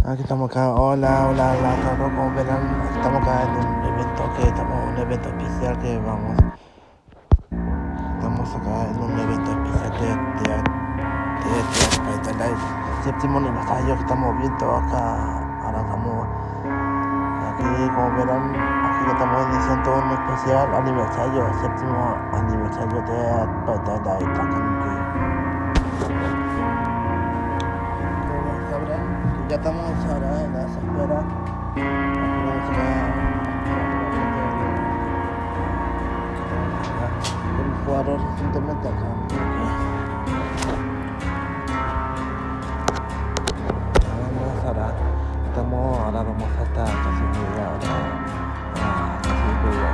Aquí estamos acá, hola a todos, como verán, estamos acá en un evento un evento especial que estamos acá en un evento especial de séptimo aniversario que estamos viendo acá, ahora estamos aquí, como verán, aquí estamos iniciando un especial aniversario, séptimo aniversario de como sabrán, que ya estamos ahora en las esperas. El jugador recientemente acá. Ahora vamos a estar casi media hora. Casi media.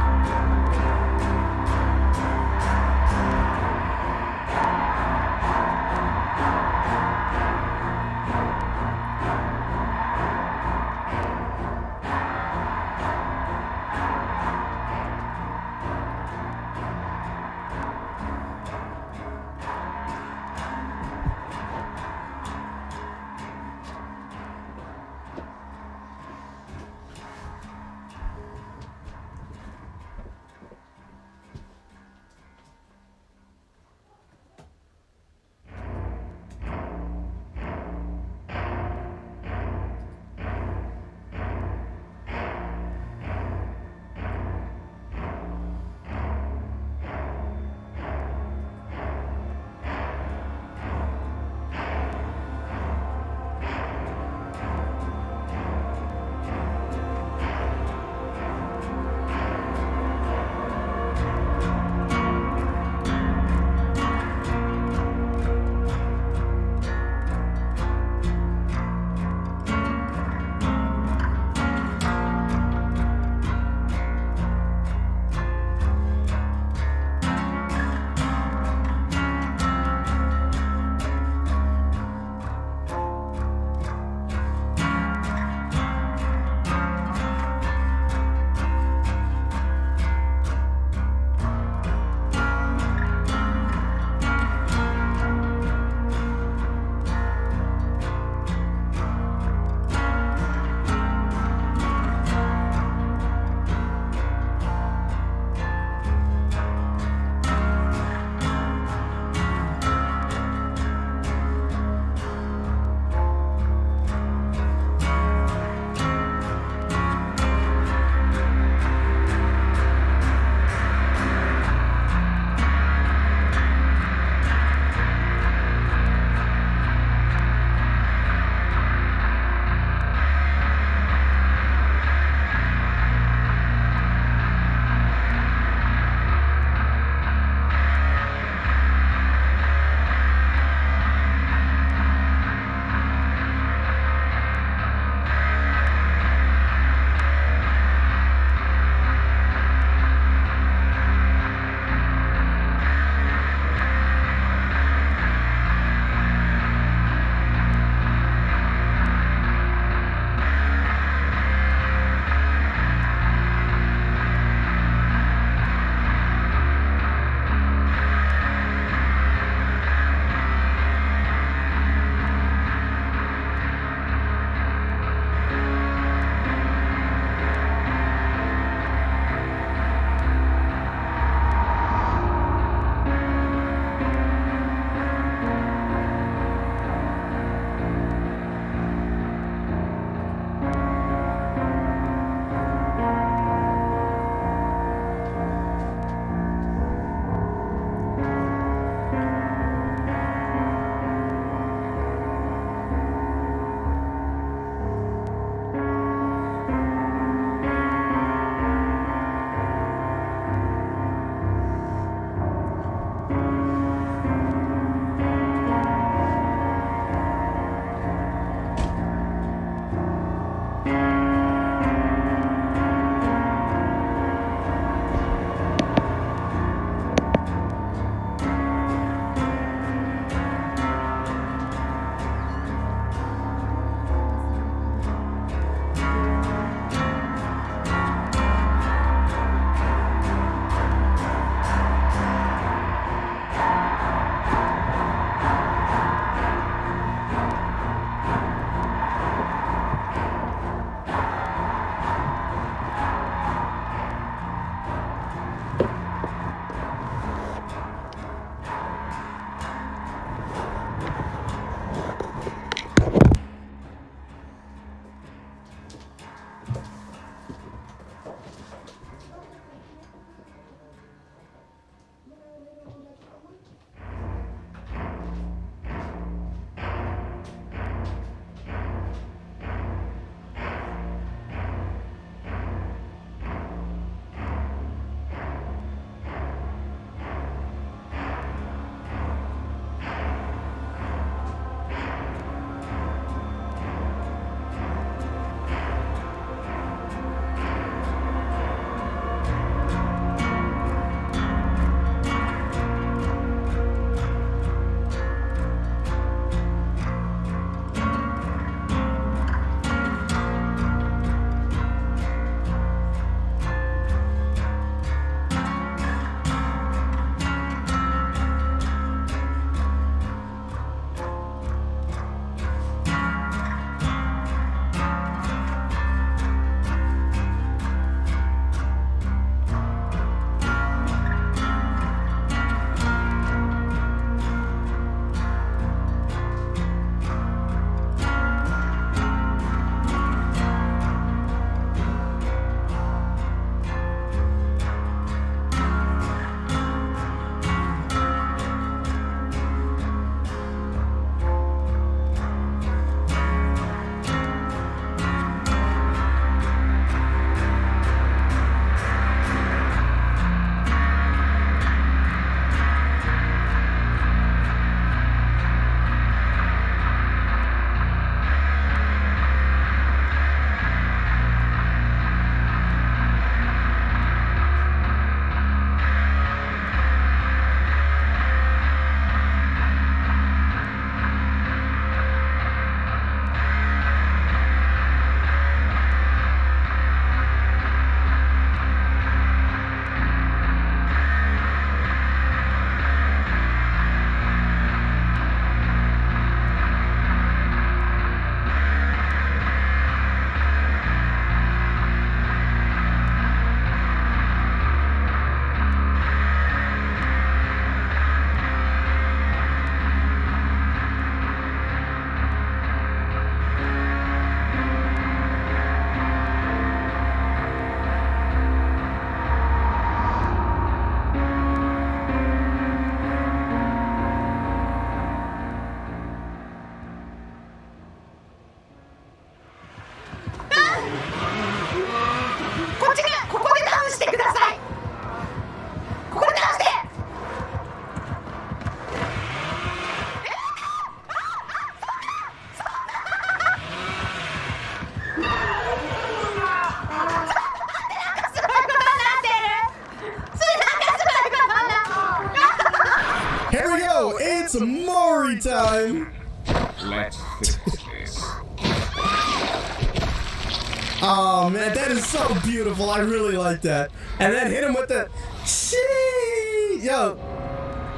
Oh man, that is so beautiful. I really like that. And then hit him with the shade. Yo,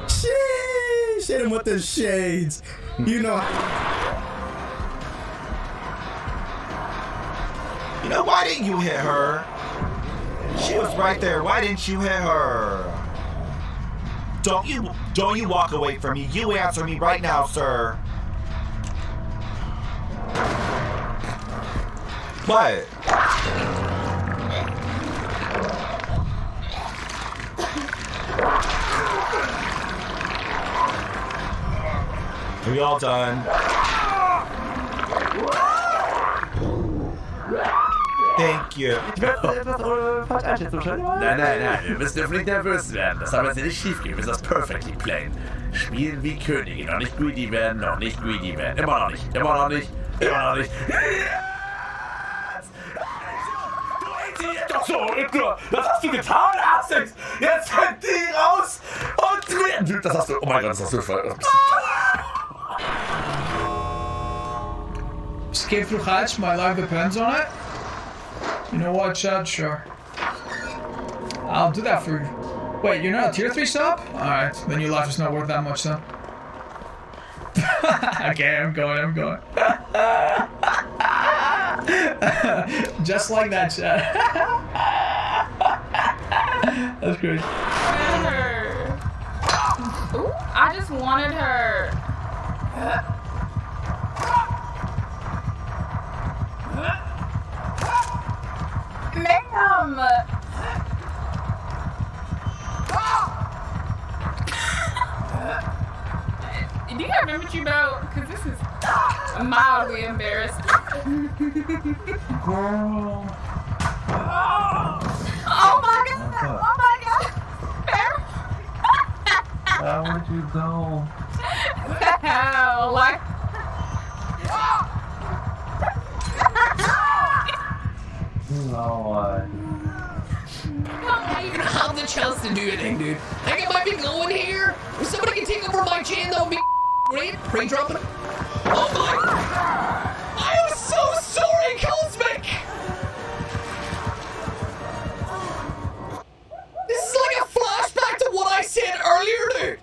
shade. Hit him with the shades. You know. You know, why didn't you hit her? She was right there. Why didn't you hit her? Don't you walk away from me. You answer me right now, sir. What? Are we all done? Thank you. Ich werde etwas falsch einschätzen, wahrscheinlich. Nein, wir müssen dürfen nicht nervös werden. Das soll jetzt nicht schief gehen. Wir müssen das perfectly playen. Spielen wie Könige. Noch nicht greedy werden, noch nicht greedy werden. Immer noch nicht. Doch so, was hast du getan, Asterix? Jetzt fällt die raus und... Das hast du... Oh mein Gott, das hast du voll... Escape through hatch, my life depends on it. You know what, Chad? Sure. I'll do that for you. Wait, you're not a tier 3 sub? Alright, then your life is not worth that much then. Okay, I'm going. Just like that, Chad. That's crazy. Ooh, I just wanted her. Ma'am! Do you remember what you know? Because this is mildly embarrassing. Girl. Oh my god! Where'd you go? Hell, like... Lord. I'm not even have the chance to do anything, dude. I think I might be going here. If somebody can take over my chain, that would be great. Pre-dropping. Oh my! I am so sorry, Cosmic! This is like a flashback to what I said earlier, dude.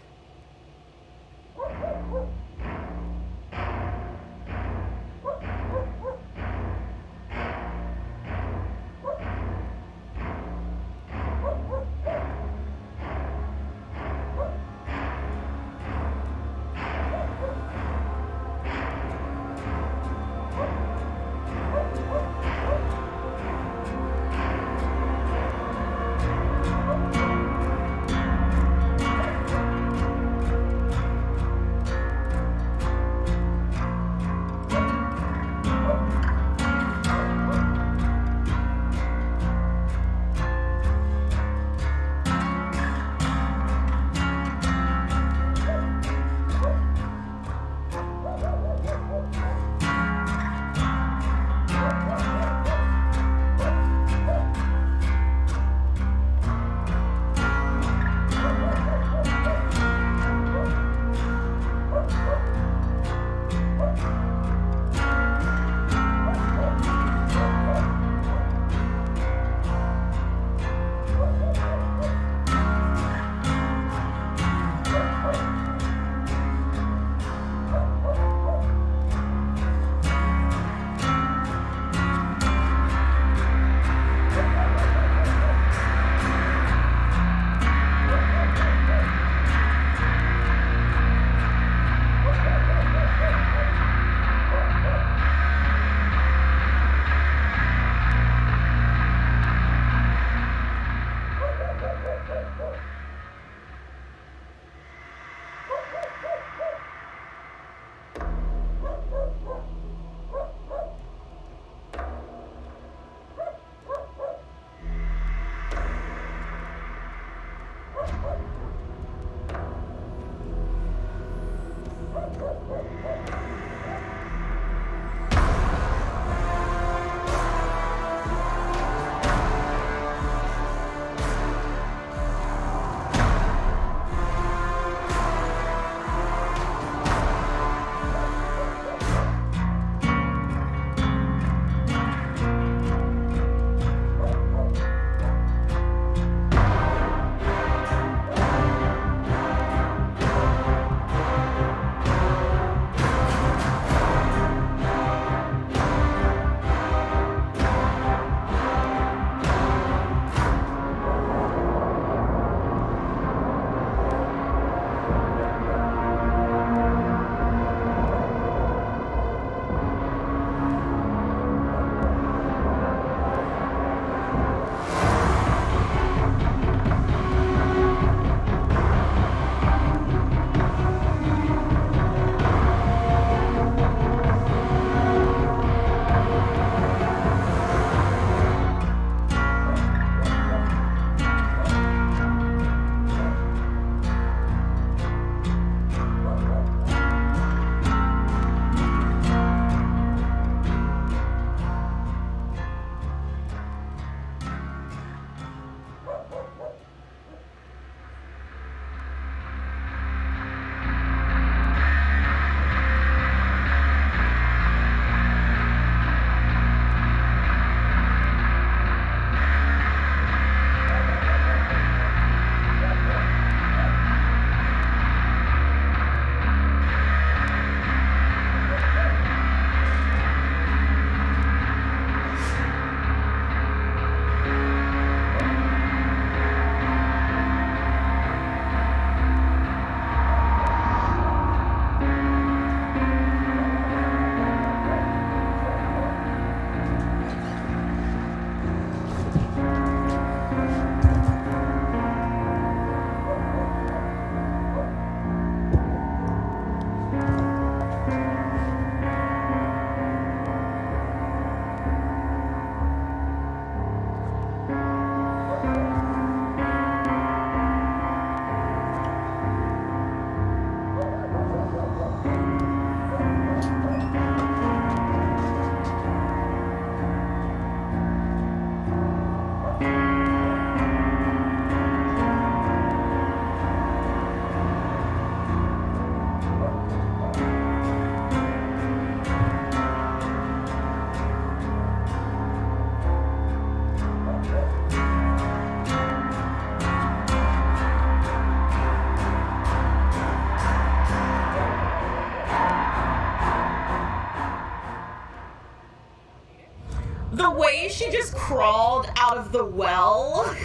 the way she just crawled out of the well.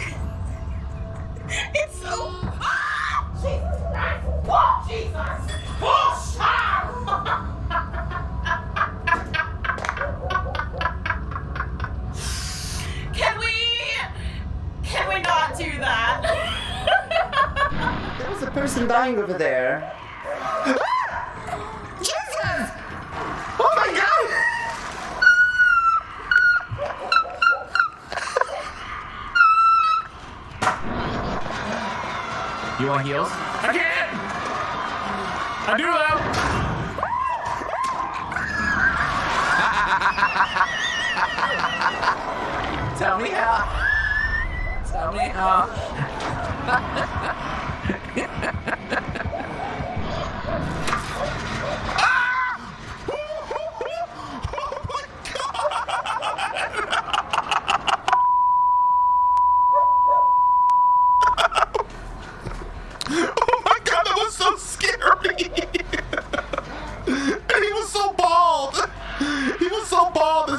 It's so. Jesus Christ! Oh, Jesus! Oh, Can we not do that? There was a person dying over there. Jesus! Oh my God! You want heals? I can't! I do though! Tell me how. Tell me how.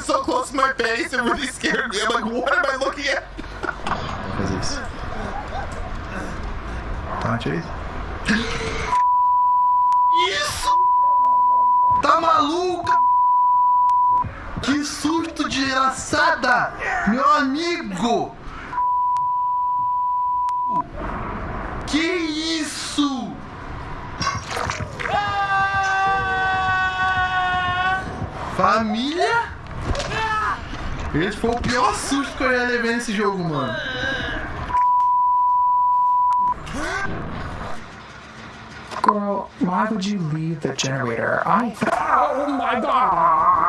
So close to my face, it really scared me. I'm like, what am I looking at? Physics. Chase? Isso! Tá maluca? Que susto desgraçada! Meu amigo! Que isso? Família? Esse foi o pior susto que eu já levei nesse jogo, mano. Girl, why would you leave the generator? Oh my God!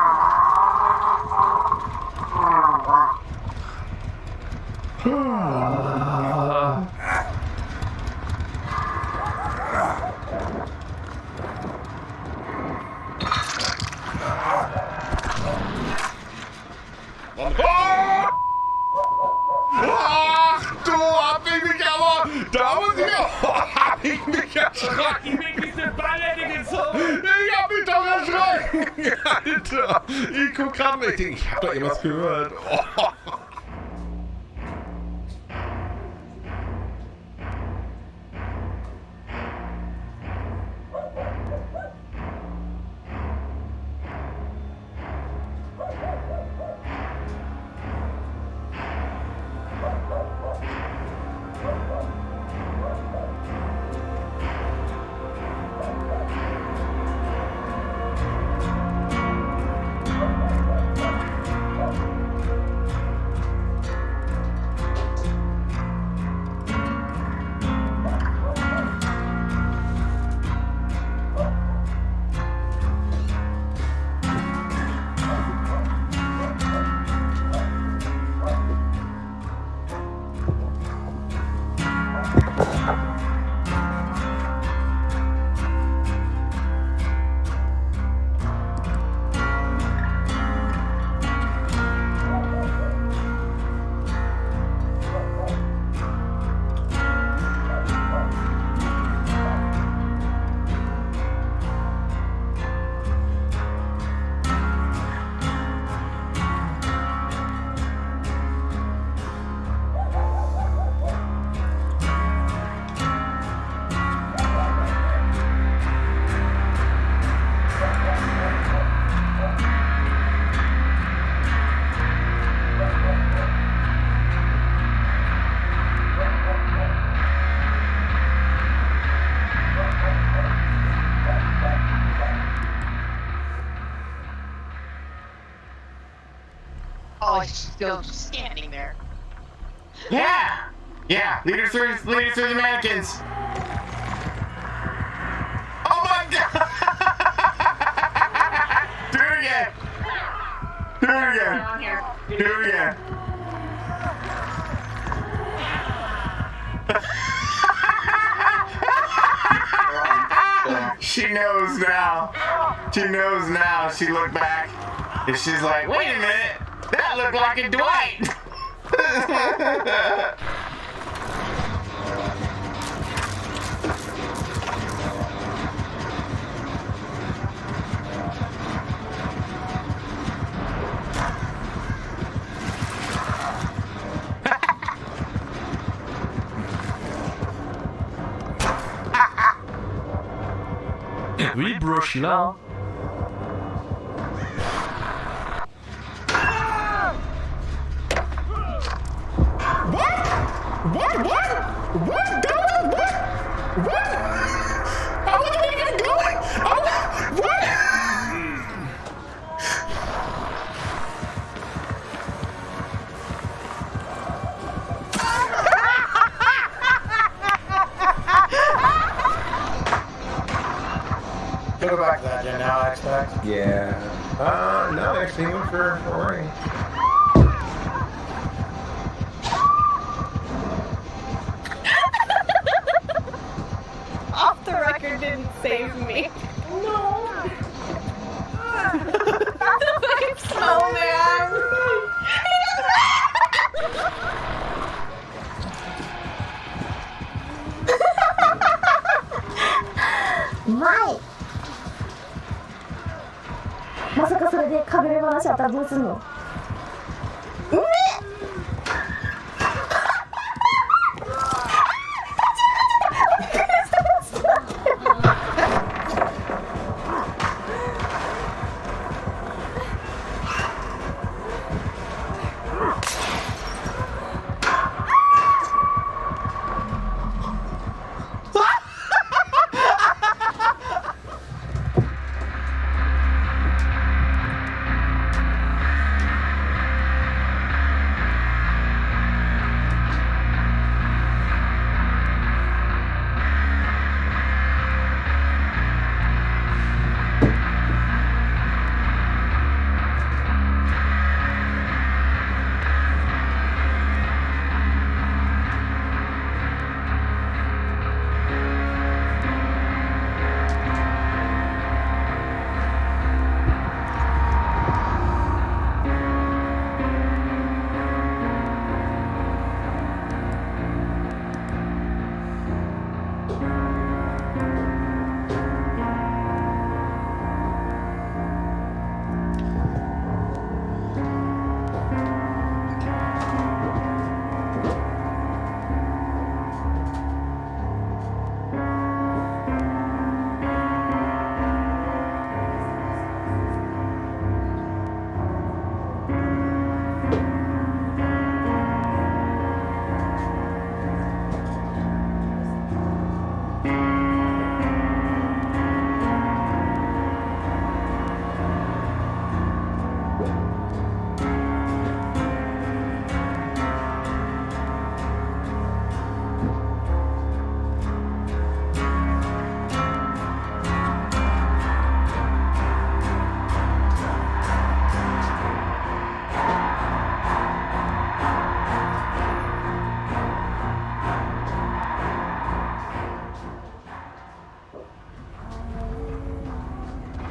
Ach, du hab ich mich aber... Da muss ich... Hab ich mich erschrocken. Ich hab mich doch erschrocken. Alter, ich guck grad nicht. Ich hab doch irgendwas gehört. Oh. Oh, he's still just standing there. Yeah! Yeah, lead her through the mannequins. Oh my God! Do it again! Do it again! Do it again! She knows now. She knows now. She looked back and she's like, wait a minute, that looked like a Dwight. brushy là. Go back to that, Jen, now I expect. Yeah. No, actually, he went for Ori. Off the record didn't save me. No. I'm so mad.前まさかそれでかぶれ話あったらどうすんの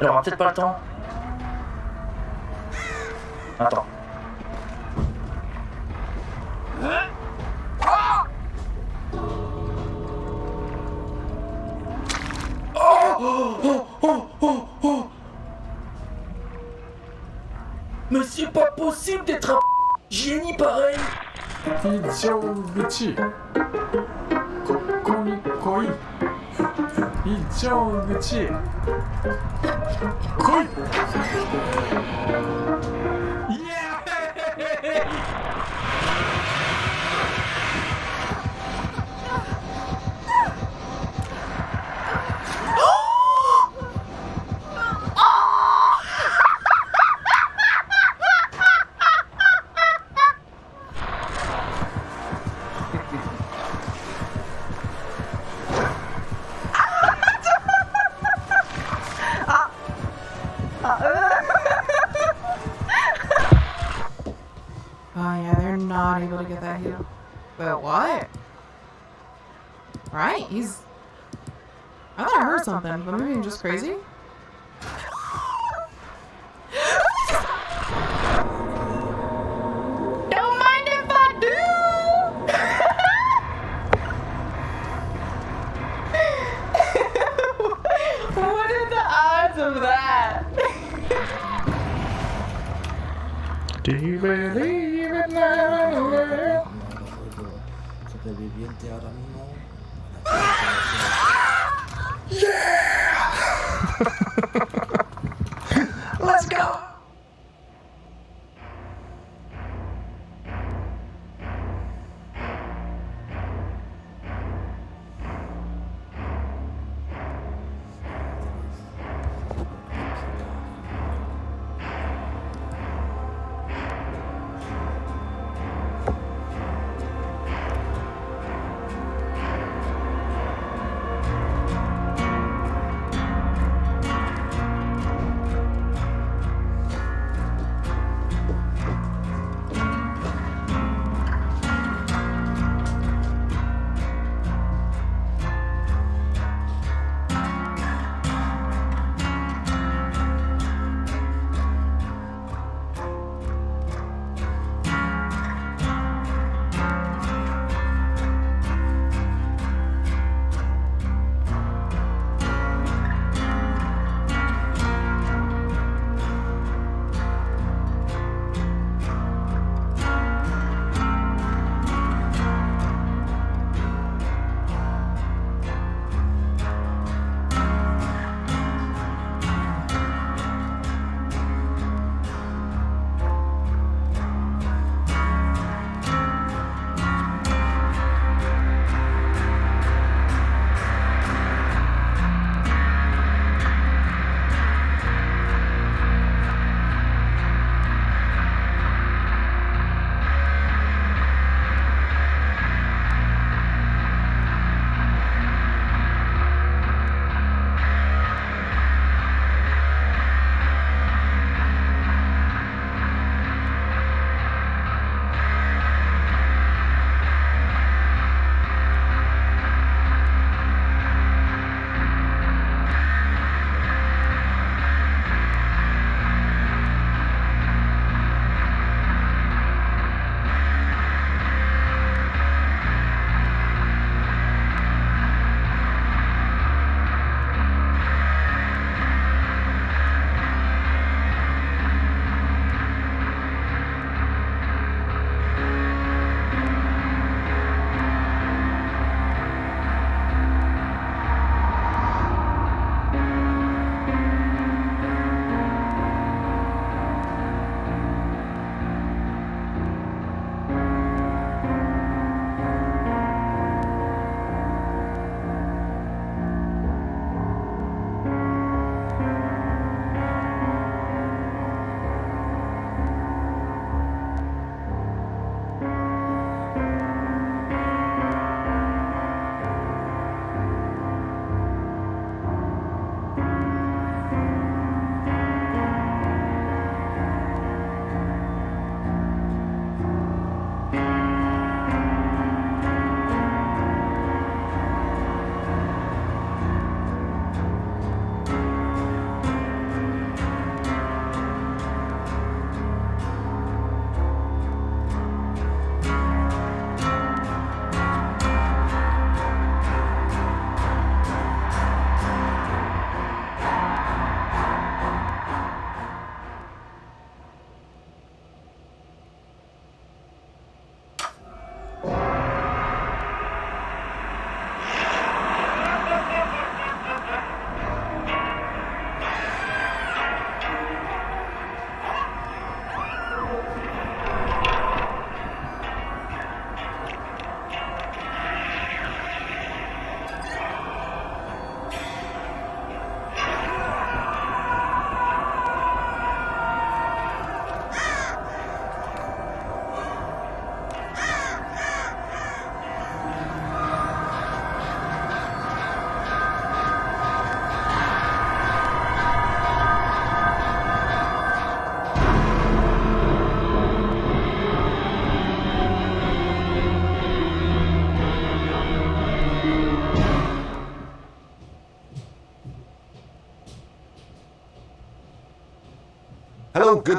？Il aura peut-être pas le temps. Attends. Mais c'est pas possible d'être un génie pareil. 非常口ここに来い非常口来いイエーイOh yeah, they're not able to get that heal. But what? Right? He's... I thought I heard something, but maybe I'm just crazy? Don't mind if I do! What are the odds of that? Do you believe in love? Superviviente ahora mismo. Yeah!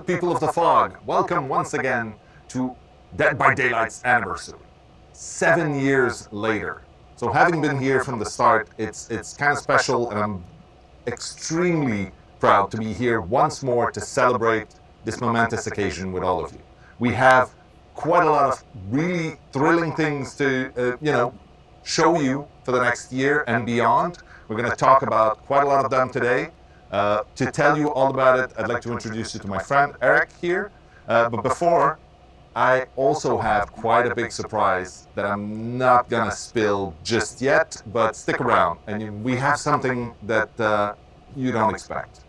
good people of the fog, welcome once again to Dead by Daylight's anniversary. 7 years later. So having been here from the start, it's kind of special, and I'm extremely proud to be here once more to celebrate this momentous occasion with all of you. We have quite a lot of really thrilling things to, show you for the next year and beyond. We're going to talk about quite a lot of them today. To tell you all about it, I'd like to introduce you to my friend Eric here. But before, I also have quite a big surprise that I'm not going to spill just yet, but stick around, and we have something that you don't expect.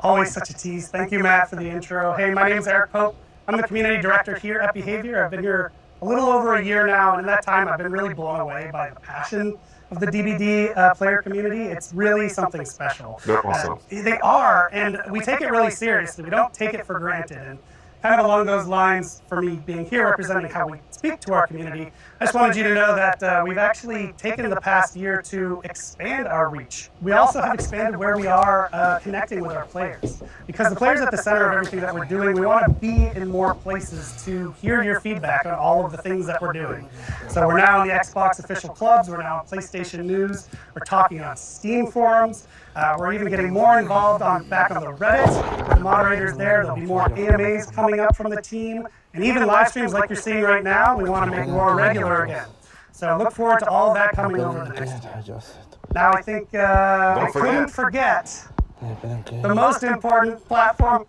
Always such a tease. Thank you, Matt, for the intro. Hey, my name is Eric Pope. I'm the community director here at Behavior. I've been here a little over a year now, and in that time I've been really blown away by the passion of the DBD player community. It's really something special. They're awesome. They are, and we take it really seriously. We don't take it for granted. And kind of along those lines, for me being here representing how we speak to our community, I just wanted you to know that we've actually taken the past year to expand our reach. We also have expanded where we are connecting with our players. Because the players at the center of everything that we're doing, we want to be in more places to hear your feedback on all of the things that we're doing. So we're now in the Xbox official clubs, we're now on PlayStation News, we're talking on Steam forums, we're even getting more involved back on the Reddit. The moderators there, there'll be more AMAs coming up from the team, and even live streams like you're seeing right now, we want to make more regular again. So look forward to all of that coming over the next year. Now I think I couldn't forget the most important platform.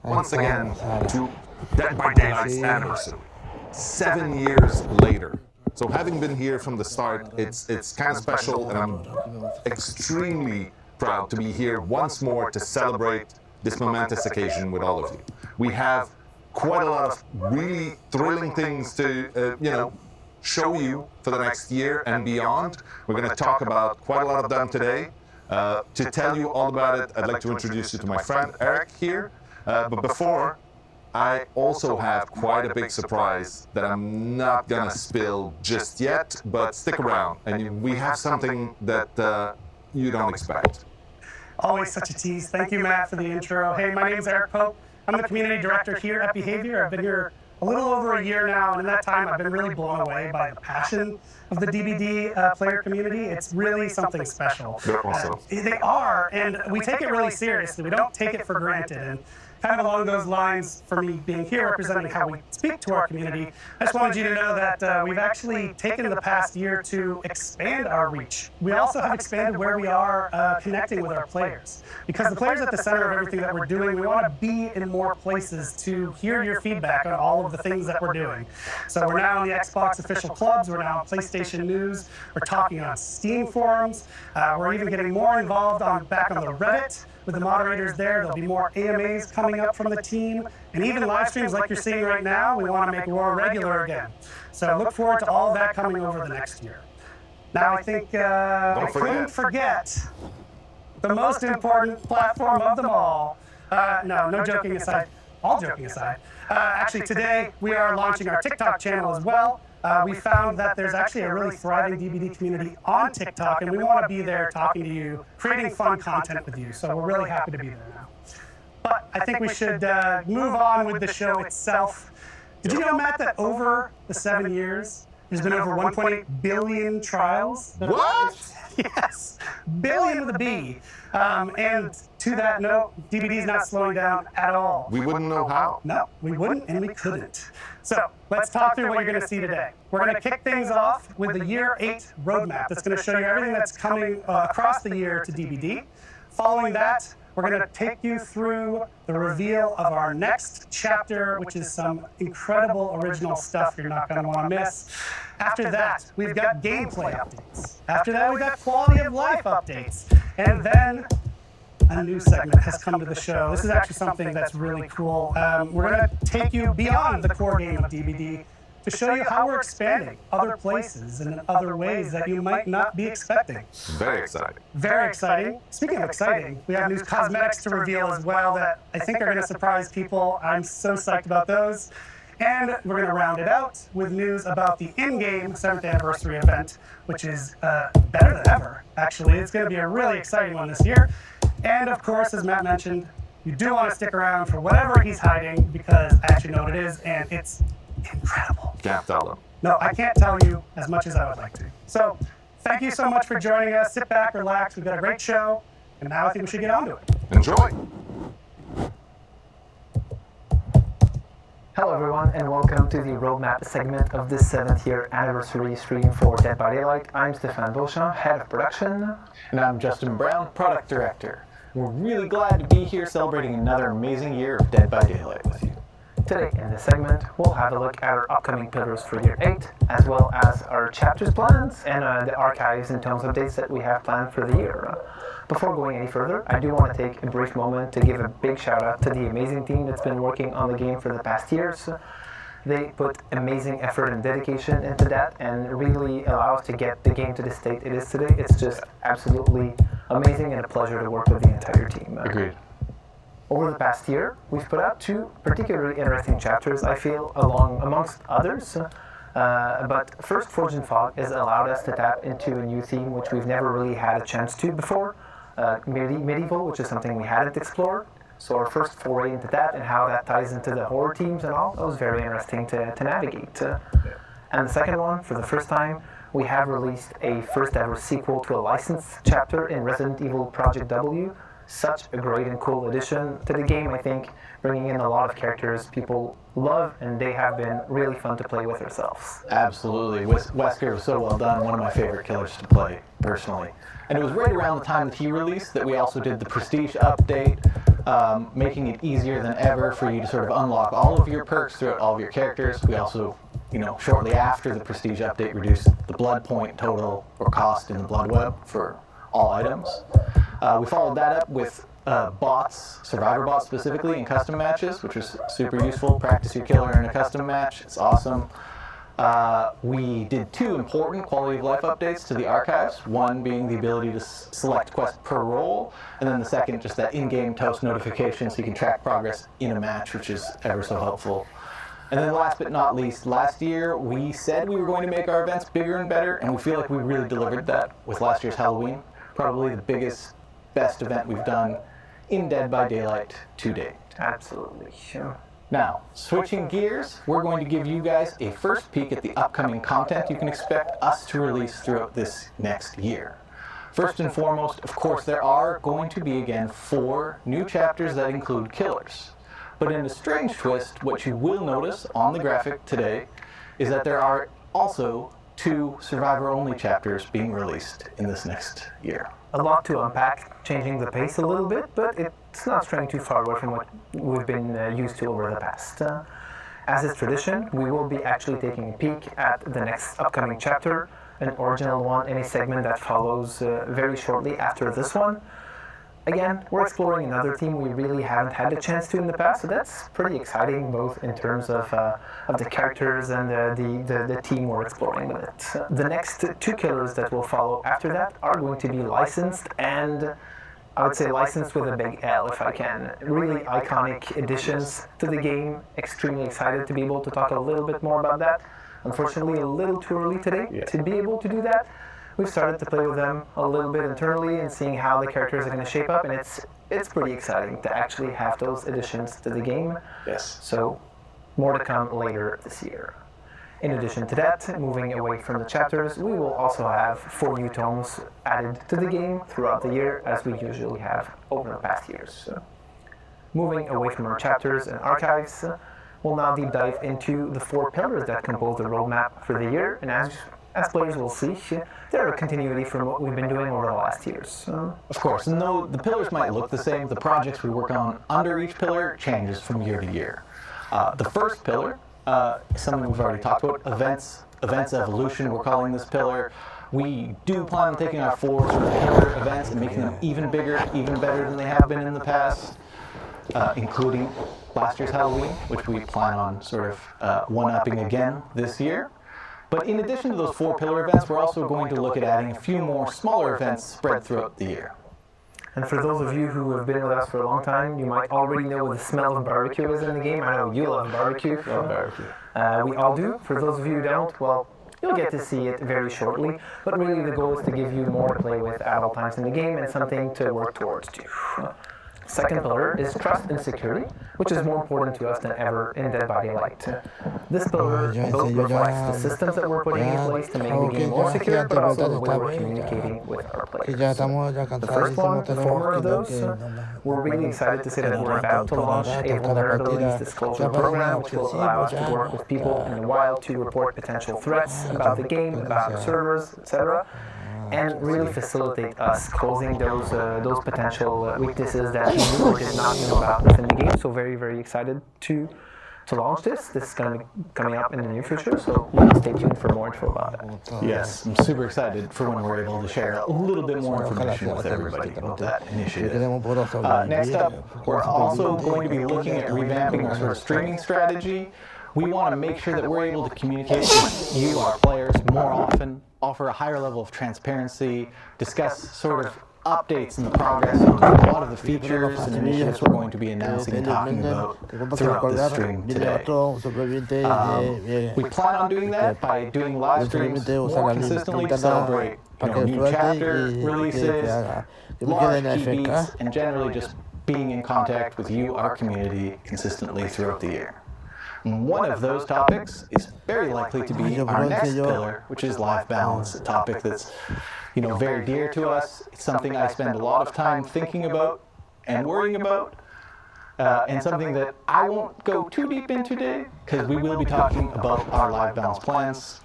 Once again to Dead by Daylight's anniversary. 7 years later. So having been here from the start, it's kind of special, and I'm extremely proud to be here once more to celebrate this momentous occasion with all of you. We have quite a lot of really thrilling things to, show you for the next year and beyond. We're going to talk about quite a lot of them today. To tell you all about it, I'd like to introduce you to my friend Eric here. But before, I also have quite a big surprise that I'm not going to spill just yet, but stick around, and we have something that you don't expect. Always such a tease. Thank you, Matt, for the intro. Hey, my name is Eric Pope. I'm the community director here at Behavior. I've been here a little over a year now, and in that time I've been really blown away by the passion of the DBD player community. It's really something special. They're awesome. They are, and we take it really seriously. We don't take it for granted. And kind of along those lines, for me being here representing how we speak to our community, I just wanted you to know that we've actually taken the past year to expand our reach. We also have expanded where we are connecting with our players. Because the players at the center of everything that we're doing, we want to be in more places to hear your feedback on all of the things that we're doing. So we're now in the Xbox official clubs, we're now on PlayStation News, we're talking on Steam forums, we're even getting more involved back on the Reddit. With the moderators there, there'll be more AMAs coming up from the team, and even live streams like you're seeing right now, we want to make more regular again. So look forward to all of that coming over the next year. Now I think I couldn't forget the most important platform of them all. No joking aside, all joking aside. Actually today we are launching our TikTok channel as well. We found that there's actually a really thriving DBD community on TikTok, and we want to be there talking to you, creating fun content with you. So we're really happy to be there now. But I think we should move on with the show itself. Did you know, Matt, that over the 7 years, there's been over 1.8 billion trials? What? Yes, billion with a B. And to that note, DBD is not slowing down at all. We wouldn't know how. No, we wouldn't and we couldn't. So let's talk through what you're going to see today. We're going to kick things off with the Year 8 roadmap that's going to show you everything that's coming across the year to DBD. Following that, we're going to take you through the reveal of our next chapter, which is some incredible original stuff you're not going to want to miss. After that, we've got gameplay updates. After that, we've got quality of life updates. And then a new segment has come to the show. This is actually something that's really cool. We're going to take you beyond the core game of DBD to show you how we're expanding other places and in other ways that you might not be expecting. Very exciting. Very exciting. Speaking of exciting, we have new cosmetics to reveal as well that I think are going to surprise people. I'm so psyched about those. And we're going to round it out with news about the in-game 7th anniversary event, which is better than ever, actually. It's going to be a really exciting one this year. And of course, as Matt mentioned, you do want to stick around for whatever he's hiding, because I actually know what it is, and it's incredible. Can't tell them. No, I can't tell you as much as I would like to. So, thank you so much for joining us. Sit back, relax. We've got a great show, and now I think we should get on to it. Enjoy. Hello everyone, and welcome to the roadmap segment of this 7th year anniversary stream for Dead by Daylight. I'm Stéphane Beauchamp, head of production. And I'm Justin Brown, product director. We're really glad to be here celebrating another amazing year of Dead by Daylight with you. Today in this segment, we'll have a look at our upcoming pillars for year 8, as well as our chapters plans and the archives and tomes updates that we have planned for the year. Before going any further, I do want to take a brief moment to give a big shout out to the amazing team that's been working on the game for the past years. They put amazing effort and dedication into that and really allow us to get the game to the state it is today. It's just absolutely amazing and a pleasure to work with the entire team. Agreed. Over the past year, we've put out 2 particularly interesting chapters, I feel, amongst others. But first, Forge and Fog has allowed us to tap into a new theme which we've never really had a chance to before. Medieval, which is something we hadn't explored. So our first foray into that and how that ties into the horror themes and all, that was very interesting to navigate. And the second one, for the first time, we have released a first ever sequel to a licensed chapter in Resident Evil Project W. Such a great and cool addition to the game, I think, bringing in a lot of characters people love, and they have been really fun to play with ourselves. Absolutely. Wesker was so well done, one of my favorite killers to play, personally. And it was right around the time that he released that we also did the Prestige update, making it easier than ever for you to sort of unlock all of your perks throughout all of your characters. We also, shortly after the Prestige update, reduced the blood point total or cost in the Blood Web for all items. We followed that up with bots, survivor bots specifically, in custom matches, which was super useful. Practice your killer in a custom match. It's awesome. We did 2 important quality of life updates to the archives, one being the ability to select quest per role, and then the second just that in-game toast notification so you can track progress in a match, which is ever so helpful. And then last but not least, last year we said we were going to make our events bigger and better, and we feel like we really delivered that with last year's Halloween. Probably the biggest, best event we've done in Dead by Daylight to date. Absolutely. Now, switching gears, we're going to give you guys a first peek at the upcoming content you can expect us to release throughout this next year. First and foremost, of course, there are going to be again 4 new chapters that include killers. But in a strange twist, what you will notice on the graphic today is that there are also 2 survivor-only chapters being released in this next year. A lot to unpack, changing the pace a little bit, but it's not straying too far away from what we've been used to over the past. As is tradition, we will be actually taking a peek at the next upcoming chapter, an original one in a segment that follows very shortly after this one. Again, we're exploring another theme we really haven't had the chance to in the past, so that's pretty exciting, both in terms of the characters and the team we're exploring with it. The next 2 killers that will follow after that are going to be licensed, and I would say licensed with a big L if I can. Really iconic additions to the game. Extremely excited to be able to talk a little bit more about that. Unfortunately, a little too early today to be able to do that. We've started to play with them a little bit internally and seeing how the characters are going to shape up, and it's pretty exciting to actually have those additions to the game. Yes. So, more to come later this year. In addition to that, moving away from the chapters, we will also have 4 new tomes added to the game throughout the year, as we usually have over the past years. So, moving away from our chapters and archives, we'll now deep dive into the 4 pillars that compose the roadmap for the year, and as players will see, they're a continuity from what we've been doing over the last years. Of course, and though the pillars might look the same, the projects we work on under each pillar changes from year to year. The first pillar, something we've already talked about, events evolution, we're calling this pillar. We do plan on taking our 4 sort of pillar events and making them even bigger, even better than they have been in the past, including last year's Halloween, which we plan on sort of one-upping again this year. But in addition to those 4 pillar events, we're also going to look at adding a few more smaller events spread throughout the year. And for those of you who have been with us for a long time, you might already know what the smell of barbecue is in the game. I know you love barbecue. We all do. For those of you who don't, well, you'll get to see it very shortly. But really the goal is to give you more to play with at all times in the game and something to work towards too. Second pillar is trust and security, which is more important to us than ever in Dead by Daylight. This pillar both reflects the systems that we're putting in place to make the game more secure, but also the way we're communicating with our players. The first one, the former of those, we're really excited to say that we're about to launch a vulnerabilities disclosure program, which will allow us to work with people in the wild to report potential threats about the game, about the servers, etc. And really facilitate us closing those potential weaknesses that we knew or did not know about within the game. So very, very excited to launch this. This is going to be coming up in the near future, so stay tuned for more info about it. Yes, I'm super excited for when we're able to share a little bit more information with everybody about that initiative. Next up, we're also going to be looking at revamping our sort of streaming strategy. We want to make sure that we're able to communicate with you, our players, more often, offer a higher level of transparency, discuss sort of updates in the progress on a lot of the features and initiatives we're going to be announcing and talking about throughout this stream today. We plan on doing that by doing live streams more consistently to celebrate new chapter releases, large key beats, and generally just being in contact with you, our community, consistently throughout the year. One of those topics is very likely to be our next pillar, which is life balance, a topic that's, very dear to us. It's something I spend a lot of time thinking about and worrying about, and something that I won't go too deep into today, because we will be talking about our life balance plans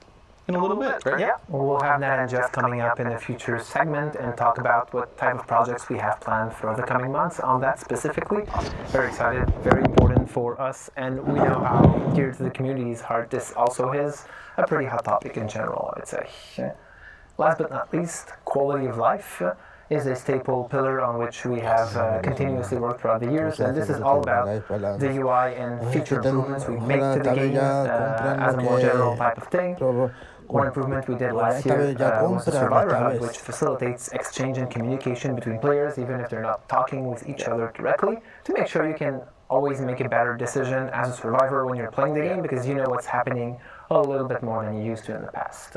in a little bit, right? Yeah, we'll have Nat and Jeff coming up in a future segment and talk about what type of projects we have planned for the coming months on that specifically. Very excited, very important for us, and we know how dear to the community's heart this also is a pretty hot topic in general, I'd say. Last but not least, quality of life is a staple pillar on which we have continuously worked throughout the years, and this is all about the UI and feature improvements we make to the game as a more general type of thing. One improvement we did last year was the Survivor Hub, which facilitates exchange and communication between players, even if they're not talking with each other directly, to make sure you can always make a better decision as a survivor when you're playing the game, because you know what's happening a little bit more than you used to in the past.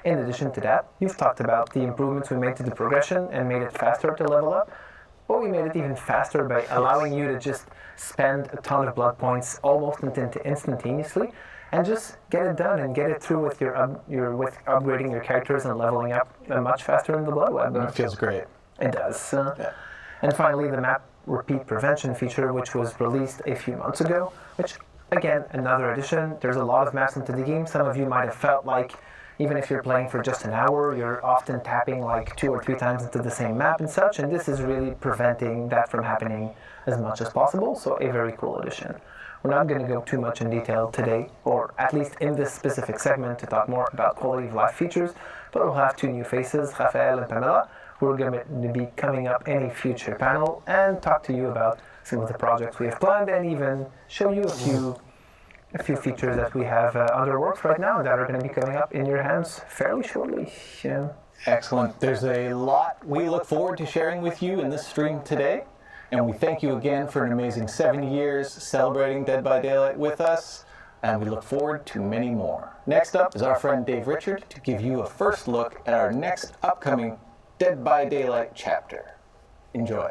In addition to that, you've talked about the improvements we made to the progression and made it faster to level up. Well, we made it even faster by allowing you to just spend a ton of blood points almost instantaneously and just get it done and get it through with with upgrading your characters and leveling up much faster in the blood web. It feels great. It does. And finally, the map repeat prevention feature, which was released a few months ago, which, again, another addition. There's a lot of maps into the game. Some of you might have felt like even if you're playing for just an hour, you're often tapping like 2 or 3 times into the same map and such, and this is really preventing that from happening as much as possible, so a very cool addition. We're not going to go too much in detail today, or at least in this specific segment, to talk more about quality of life features, but we'll have 2 new faces, Rafael and Pamela, who are going to be coming up in a future panel and talk to you about some of the projects we have planned and even show you a few features that we have under works right now that are going to be coming up in your hands fairly shortly. Excellent. There's a lot we look forward to sharing with you in this stream today, and we thank you again for an amazing 7 years celebrating Dead by Daylight with us, and we look forward to many more. Next up is our friend Dave Richard to give you a first look at our next upcoming Dead by Daylight chapter. Enjoy.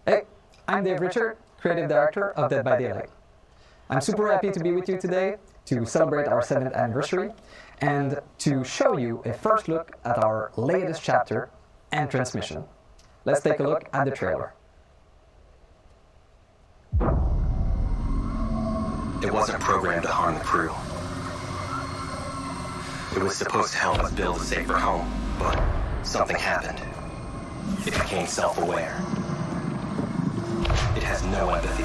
Hey, I'm Dave Richard, Creative Director of Dead by Daylight. I'm super happy to be with you today to celebrate our 7th anniversary and to show you a first look at our latest chapter and transmission. Let's take a look at the trailer. It wasn't programmed to harm the crew. It was supposed to help us build a safer home, but something happened. It became self-aware. It has no empathy.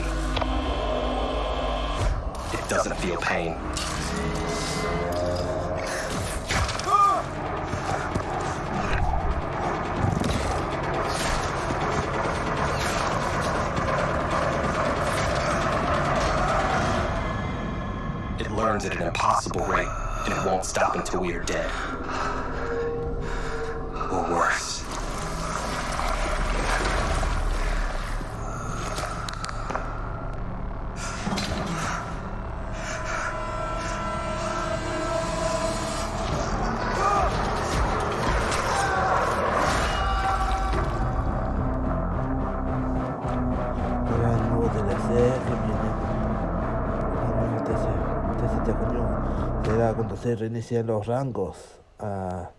It doesn't feel pain. It learns at an impossible rate, and it won't stop until we are dead. Or worse. Cuando se reinician los rangos.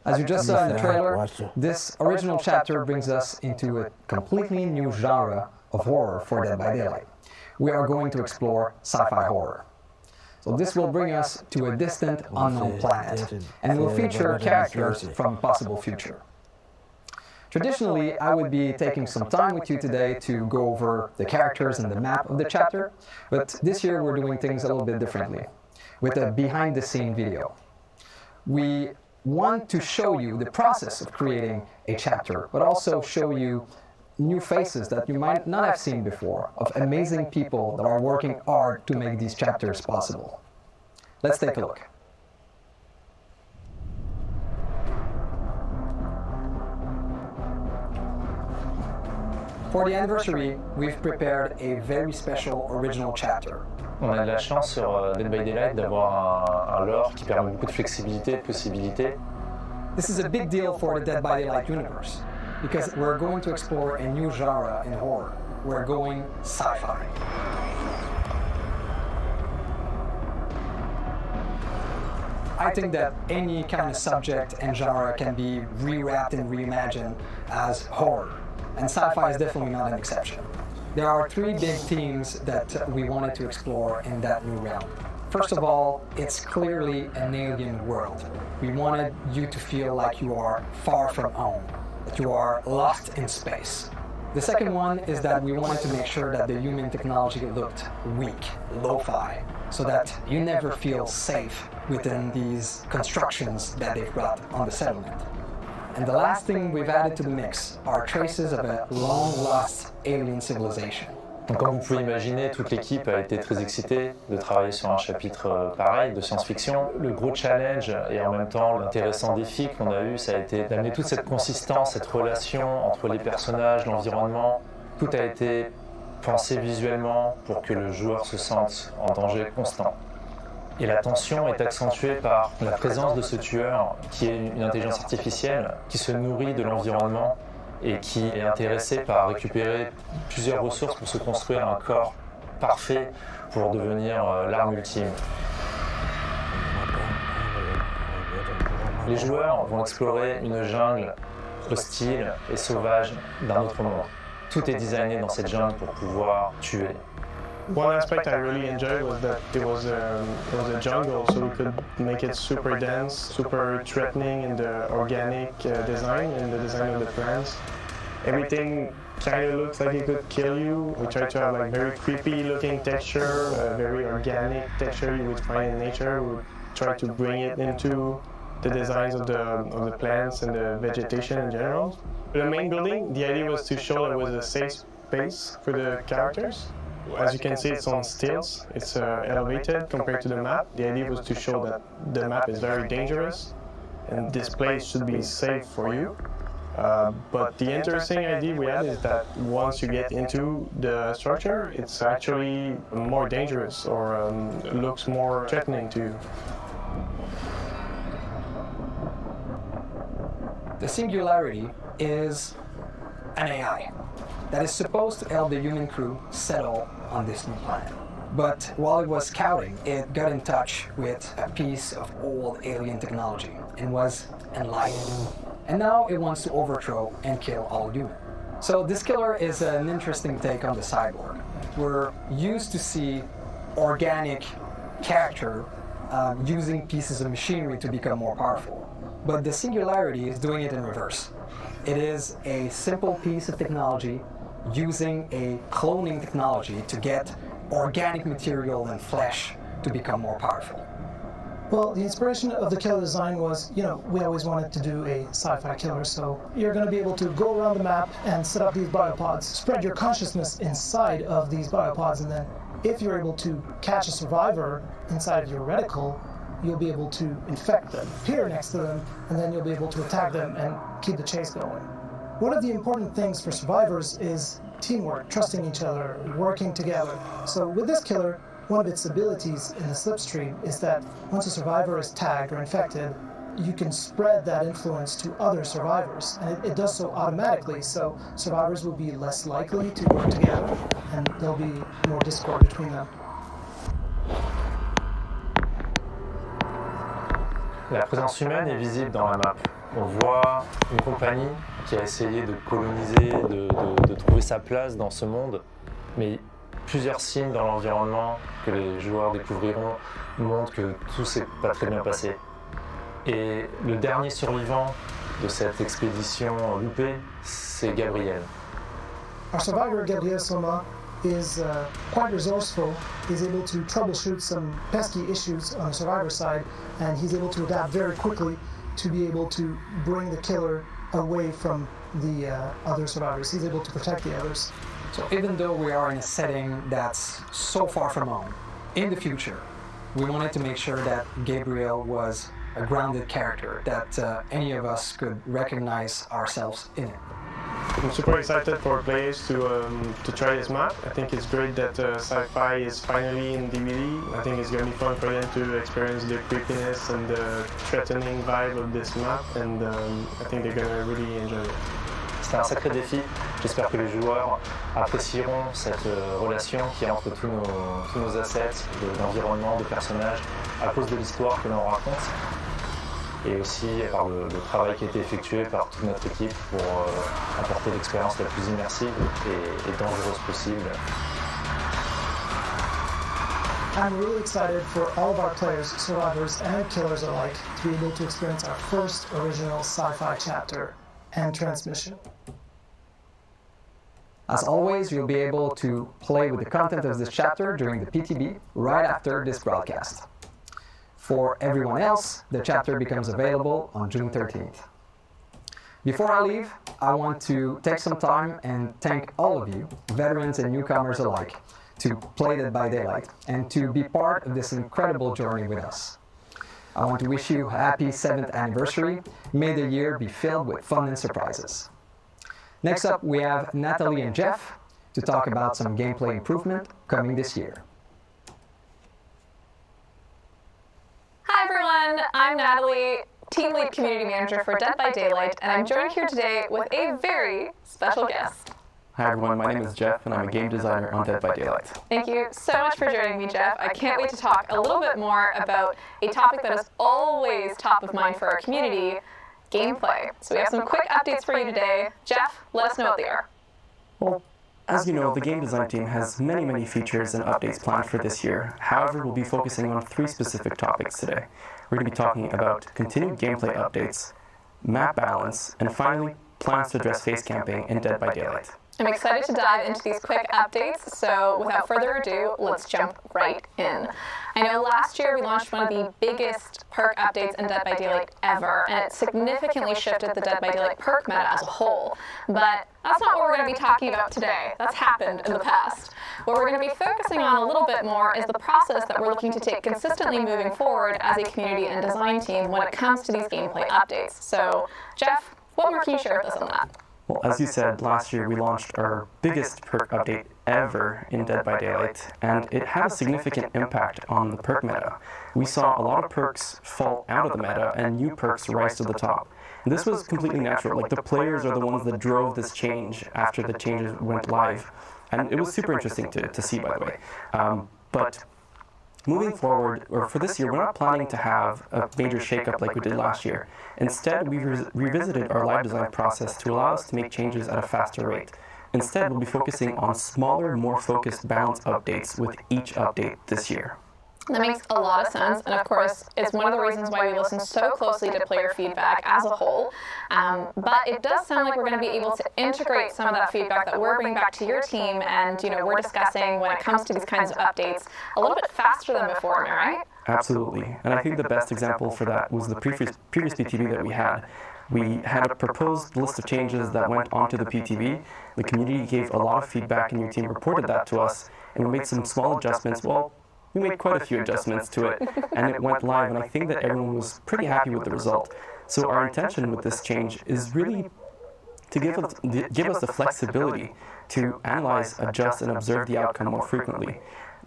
As you just saw in the trailer, this original chapter brings us into a completely new genre of horror for Dead by Daylight. We are going to explore sci-fi horror. So this will bring us to a distant, unknown planet, and will feature characters from a possible future. Traditionally, I would be taking some time with you today to go over the characters and the map of the chapter, but this year we're doing things a little bit differently, with a behind-the-scene video. We want to show you the process of creating a chapter, but also show you new faces that you might not have seen before, of amazing people that are working hard to make these chapters possible. Let's take a look. For the anniversary, we've prepared a very special original chapter. On a de la chance sur Dead by Daylight d'avoir un lore qui permet beaucoup de flexibilité, de possibilités. This is a big deal for the Dead by Daylight universe, because we're going to explore a new genre in horror. We're going sci-fi. I think that any kind of subject and genre can be rewrapped and reimagined as horror, and sci-fi is definitely not an exception. There are three big themes that we wanted to explore in that new realm. First of all, it's clearly an alien world. We wanted you to feel like you are far from home, that you are lost in space. The second one is that we wanted to make sure that the human technology looked weak, lo-fi, so that you never feel safe within these constructions that they've brought on the settlement. And the last thing we've added to the mix are traces of a long-lost alien civilization. Donc comme vous pouvez imaginer, toute l'équipe a été très excitée de travailler sur un chapitre pareil de science-fiction. Le gros challenge et en même temps l'intéressant défi qu'on a eu, ça a été d'amener toute cette consistance, cette relation entre les personnages, l'environnement. Tout a été pensé visuellement pour que le joueur se sente en danger constant. Et la tension est accentuée par la présence de ce tueur qui est une intelligence artificielle qui se nourrit de l'environnement et qui est intéressé par récupérer plusieurs ressources pour se construire un corps parfait pour devenir l'arme ultime. Les joueurs vont explorer une jungle hostile et sauvage d'un autre monde. Tout est designé dans cette jungle pour pouvoir tuer. One aspect I really enjoyed was that it was a jungle, so we could make it super dense, super threatening in the organic design and the design of the plants. Everything kind of looks like it could kill you. We tried to have like very creepy looking texture, very organic texture you would find in nature. We try to bring it into the designs of the plants and the vegetation in general. For the main building, the idea was to show that it was a safe space for the characters. As you can see, it's on stilts, it's elevated compared to the map. The idea was to show that the map is very dangerous and this place should be safe for you. But the interesting idea we had is that once you get into the structure, it's actually more dangerous or looks more threatening to you. The Singularity is an AI that is supposed to help the human crew settle on this new planet. But while it was scouting, it got in touch with a piece of old alien technology and was enlightened. And now it wants to overthrow and kill all humans. So this killer is an interesting take on the cyborg. We're used to see organic character using pieces of machinery to become more powerful. But the Singularity is doing it in reverse. It is a simple piece of technology using a cloning technology to get organic material and flesh to become more powerful? Well, the inspiration of the killer design was, we always wanted to do a sci-fi killer, so you're going to be able to go around the map and set up these biopods, spread your consciousness inside of these biopods, and then if you're able to catch a survivor inside of your reticle, you'll be able to infect them, appear next to them, and then you'll be able to attack them and keep the chase going. One of the important things for survivors is teamwork, trusting each other, working together. So with this killer, one of its abilities in the slipstream is that once a survivor is tagged or infected, you can spread that influence to other survivors. And it does so automatically, so survivors will be less likely to work together and there'll be more discord between them. La présence humaine est visible dans la map. On voit une compagnie qui a essayé de coloniser, de trouver sa place dans ce monde, mais plusieurs signes dans l'environnement que les joueurs découvriront montrent que tout s'est pas très bien passé. Et le dernier survivant de cette expédition loupée, c'est Gabriel. Our survivor, Gabriel Soma, is quite resourceful. He's able to troubleshoot some pesky issues on the survivor side, and he's able to adapt very quickly to be able to bring the killer away from the other survivors. He's able to protect the others. So even though we are in a setting that's so far from home, in the future, we wanted to make sure that Gabriel was a grounded character, that any of us could recognize ourselves in it. I'm super excited for players to try this map. I think it's great that sci-fi is finally in DVD. I think it's going to be fun for them to experience the creepiness and the threatening vibe of this map, and I think they're going to really enjoy it. C'est un sacré défi. J'espère que les joueurs apprécieront cette relation qui est entre tous nos assets, d'environnement, de personnages, à cause de l'histoire que l'on raconte, et aussi par le travail qui a été effectué par toute notre équipe pour apporter l'expérience la plus immersive et dangereuse possible. I'm really excited for all of our players, survivors, and killers alike to be able to experience our first original sci-fi chapter and transmission. As always, you'll be able to play with the content of this chapter during the PTB right after this broadcast. For everyone else, the chapter becomes available on June 13th. Before I leave, I want to take some time and thank all of you, veterans and newcomers alike, to play Dead by Daylight and to be part of this incredible journey with us. I want to wish you a happy 7th anniversary. May the year be filled with fun and surprises. Next up, we have Natalie and Jeff to talk about some gameplay improvement coming this year. Hi everyone, I'm Natalie, Team Lead Community Manager for Dead by Daylight, and I'm joined here today with a very special guest. Hi everyone, my name is Jeff and I'm a game designer on Dead by Daylight. Thank you so much for joining me, Jeff. I can't wait to talk a little bit more about a topic that is always top of mind for our community, gameplay. So we have some quick updates for you today. Jeff, let us know what they are. Well, as you know, the game design team has many features and updates planned for this year. However, we'll be focusing on 3 specific topics today. We're going to be talking about continued gameplay updates, map balance, and finally, plans to address face camping in Dead by Daylight. I'm excited to dive into these quick updates, so without further ado, let's jump right in. I know last year we launched one of the biggest perk updates in Dead by Daylight ever, and it significantly shifted the Dead by Daylight perk meta as a whole. But that's not what we're going to be talking about today. That's happened in the past. What we're going to be focusing on a little bit more is the process that we're looking to take consistently moving forward as a community and design team when it comes to these gameplay updates. So, Jeff, what more can you share with us on that? Well, as you said, last year we launched our biggest perk update ever in Dead by Daylight, and it had a significant impact on the perk meta. We saw a lot of perks fall out of the meta and new perks rise to the top. And this was completely natural. Like, the players are the ones that drove this change after the changes went live. And it was super interesting to see, by the way. But moving forward, or for this year, we're not planning to have a major shakeup like we did last year. Instead, we revisited our live design process to allow us to make changes at a faster rate. Instead, we'll be focusing on smaller, more focused balance updates with each update this year. That makes a lot of sense, and of course, it's one of the reasons why we listen so closely to player feedback as a whole. But it does sound like we're going to be able to integrate some of that feedback that we're bringing back to your team, and we're discussing when it comes to these kinds of updates a little bit faster than before, am I right? Absolutely, and I think the best example for that was the previous PTB that we had. We had a proposed list of changes that went onto the PTB. The community gave a lot of feedback, and your team reported that to us, and we made some small adjustments. Well, we made quite a few adjustments to it, and it went live, and I think that everyone was pretty happy with the result. So our intention with this change is really to give us the flexibility to analyze, adjust, and observe the outcome more frequently.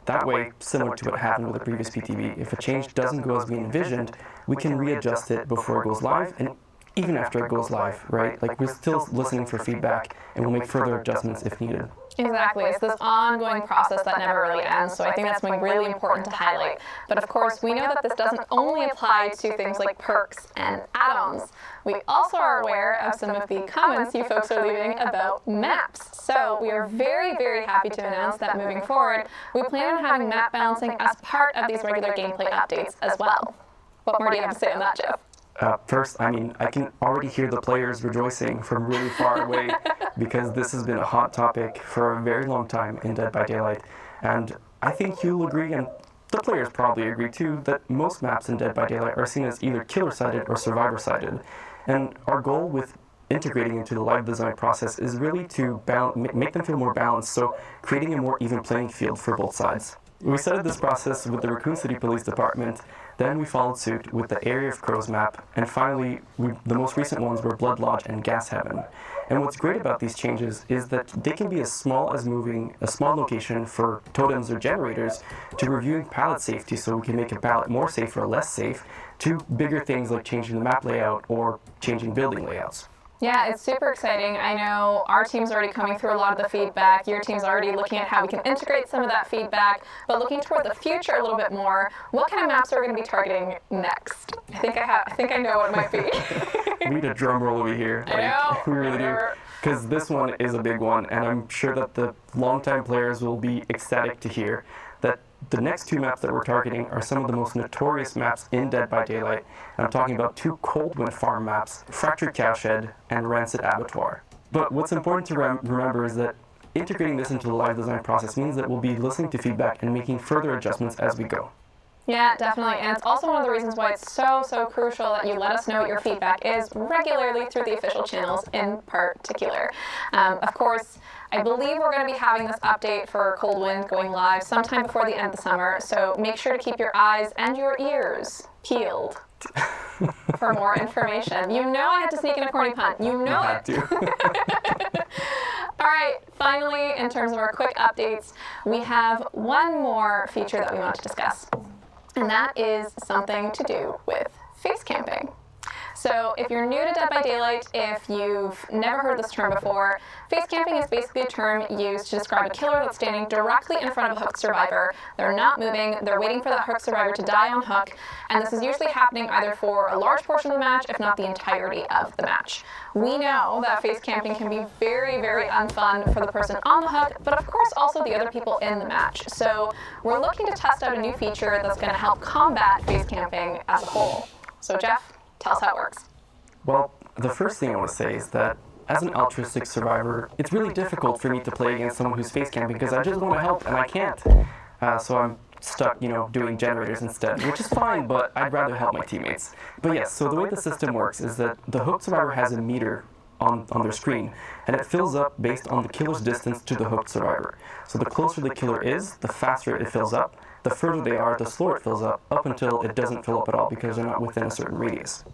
That way, similar to what happened with the previous PTB, if a change doesn't go as we envisioned, we can readjust it before it goes live, and even after it goes live, right? Like, we're still listening for feedback, and we'll make further adjustments if needed. Exactly. It's this ongoing process that never really ends, so I think that's something really important to highlight. But of course, we know that this doesn't only apply to things like perks and add-ons. We also are aware of some of the comments you folks are leaving about maps. So we are very, very happy to announce that moving forward, we plan on having map balancing as part of these regular gameplay updates as well. What more do you have to say on that, Jeff? First, I mean, I can already hear the players rejoicing from really far away because this has been a hot topic for a very long time in Dead by Daylight. And I think you'll agree, and the players probably agree too, that most maps in Dead by Daylight are seen as either killer-sided or survivor-sided. And our goal with integrating into the live design process is really to make them feel more balanced, so creating a more even playing field for both sides. We started this process with the Raccoon City Police Department, then we followed suit with the Area of Crows map, and finally, the most recent ones were Blood Lodge and Gas Heaven. And what's great about these changes is that they can be as small as moving a small location for totems or generators, to reviewing pallet safety so we can make a pallet more safe or less safe, to bigger things like changing the map layout or changing building layouts. Yeah, it's super exciting. I know our team's already coming through a lot of the feedback. Your team's already looking at how we can integrate some of that feedback, but looking toward the future a little bit more, what kind of maps are we going to be targeting next? I think I know what it might be. We need a drum roll over here. I know. We really do. Because this one is a big one, and I'm sure that the longtime players will be ecstatic to hear that the next two maps that we're targeting are some of the most notorious maps in Dead by Daylight. And I'm talking about two Coldwind farm maps, Fractured Cowshed and Rancid Abattoir. But what's important to remember is that integrating this into the live design process means that we'll be listening to feedback and making further adjustments as we go. Yeah, definitely. And it's also one of the reasons why it's so crucial that you let us know what your feedback is regularly through the official channels in particular. Of course, I believe we're going to be having this update for Coldwind going live sometime before the end of the summer, so make sure to keep your eyes and your ears peeled for more information. You know I had to sneak in a corny pun. You know it. All right, finally, in terms of our quick updates, we have one more feature that we want to discuss, and that is something to do with face camping. So if you're new to Dead by Daylight, if you've never heard this term before, face camping is basically a term used to describe a killer that's standing directly in front of a hooked survivor. They're not moving, they're waiting for that hooked survivor to die on hook, and this is usually happening either for a large portion of the match, if not the entirety of the match. We know that face camping can be very unfun for the person on the hook, but of course also the other people in the match. So we're looking to test out a new feature that's going to help combat face camping as a whole. So Jeff, tell us how it works. Well, the first thing I want to say is that as an altruistic survivor, it's really difficult for me to play against someone who's face camping because I just want to help and I can't. So I'm stuck, doing generators instead, which is fine, but I'd rather help my teammates. But yes, so the way the system works is that the hooked survivor has a meter on their screen, and it fills up based on the killer's distance to the hooked survivor. So the closer the killer is, the faster it fills up. The further they are, the slower it fills up until it doesn't fill up at all because they're not within a certain radius.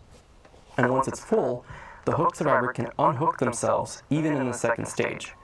And once it's full, the hooked survivor can unhook themselves, even in the second stage.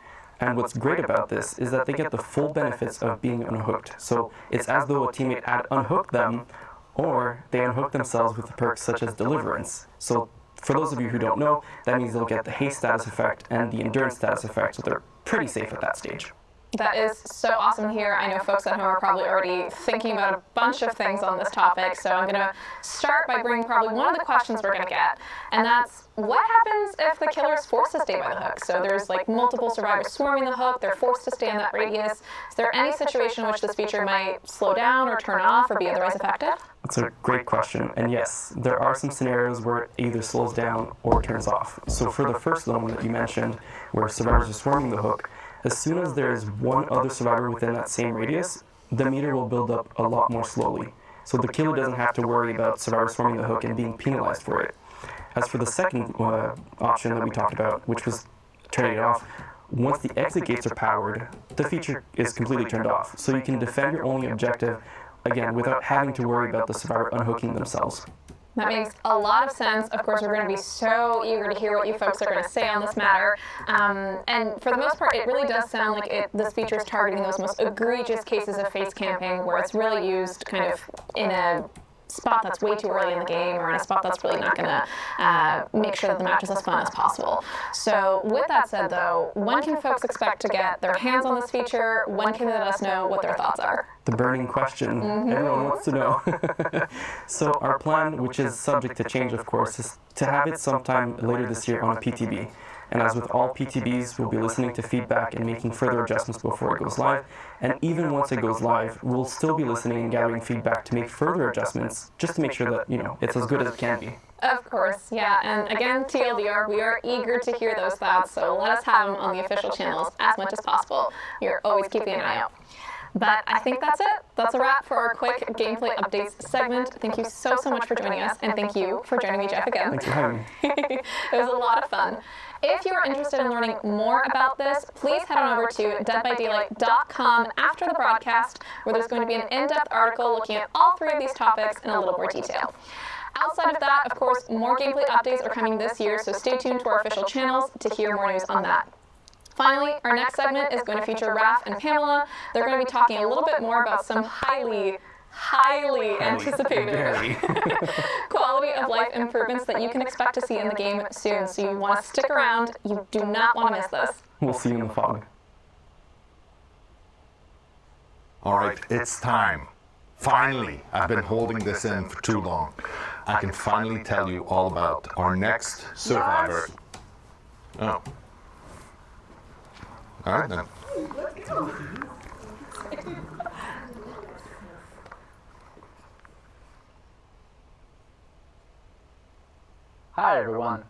And what's great about this is that they get the full benefits of being unhooked. So it's as though a teammate had unhooked them, or they unhook themselves with perks such as Deliverance. So for those of you who don't know, that means they'll get the haste status effect and the endurance status effect, so they're pretty safe at that stage. That is so awesome to hear. I know folks at home are probably already thinking about a bunch of things on this topic, so I'm going to start by bringing probably one of the questions we're going to get, and that's what happens if the killer is forced to stay by the hook? So there's like multiple survivors swarming the hook, they're forced to stay in that radius. Is there any situation in which this feature might slow down or turn off or be otherwise effective? That's a great question, and yes, there are some scenarios where it either slows down or turns off. So for the first one that you mentioned, where survivors are swarming the hook, as soon as there is one other survivor within that same radius, the meter will build up a lot more slowly. So the killer doesn't have to worry about survivors swarming the hook and being penalized for it. As for the second option that we talked about, which was turning it off, once the exit gates are powered, the feature is completely turned off. So you can defend your only objective, again, without having to worry about the survivor unhooking themselves. That makes a lot of sense. Of course, we're going to be so eager to hear what you folks are going to say on this matter. And for the most part, it really does sound like this feature is targeting those most egregious cases of face camping, where it's really used kind of in a spot that's way too early in the game, or in a spot that's really not going to make sure that the match is as fun as possible. So with that said, though, when can folks expect to get their hands on this feature? When can they let us know what their thoughts are? The burning question. Everyone wants to know. So our plan, which is subject to change, of course, is to have it sometime later this year on a PTB. And as with all PTBs, we'll be listening to feedback and making further adjustments before it goes live. And even once it goes live, we'll still be listening and gathering feedback to make further adjustments, just to make sure that, it's as good as it can be. Of course, yeah. And again, TLDR, we are eager to hear those thoughts, so let us have them on the official channels as much as possible. You're always keeping an eye out. But I think that's it. That's a wrap for our quick gameplay updates segment. Thank you so much for joining us, and thank you for joining me, Jeff, again. Thanks for having me. It was a lot of fun. If you're interested in learning more about this, please head on over to deadbydaylight.com after the broadcast, where there's going to be an in-depth article looking at all three of these topics in a little more detail. Outside of that, of course, more gameplay updates are coming this year, so stay tuned to our official channels to hear more news on that. Finally, our next segment is going to feature Raph and Pamela. They're going to be talking a little bit more about some highly anticipated quality of life improvements that you can expect to see in the game soon. So you want to stick around. You do not want to miss this. We'll see you in the fog. All right, it's time. Finally, I've been holding this in for too long. I can finally tell you all about our next survivor. Oh. All right then. Let's go. Hi everyone,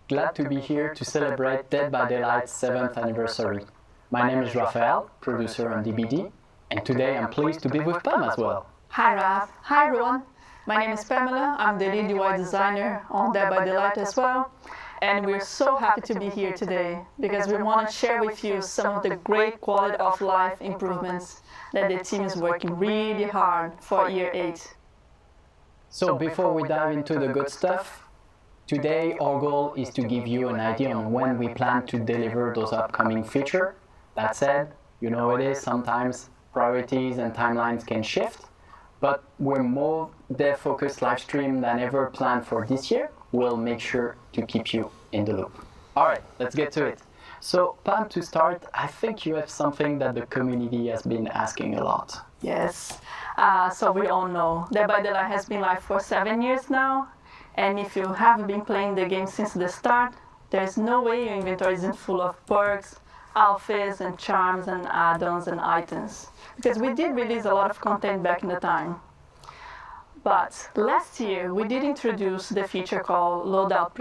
glad to be here to celebrate Dead by Daylight's 7th anniversary. My name is Raphael, producer on DBD, and today I'm pleased to be with Pam as well. Hi Raph, hi everyone, my name is Pamela, I'm the lead UI designer on Dead by Daylight as well, and we're so happy to be here today because we want to share with you some of the great quality of life improvements that the team is working really hard for year 8. So before we dive into the good stuff, today our goal is to give you an idea on when we plan to deliver those upcoming features. That said, you know it is, sometimes priorities and timelines can shift, but we're more dev-focused live stream than ever planned for this year. We'll make sure to keep you in the loop. Alright, let's get to it. So Pam, to start, I think you have something that the community has been asking a lot. Yes, so we all know Dead by Daylight has been live for 7 years now. And if you have been playing the game since the start, there's no way your inventory isn't full of perks, outfits, and charms, and add-ons and items. Because we did release a lot of content back in the time. But last year, we did introduce the feature called Loadout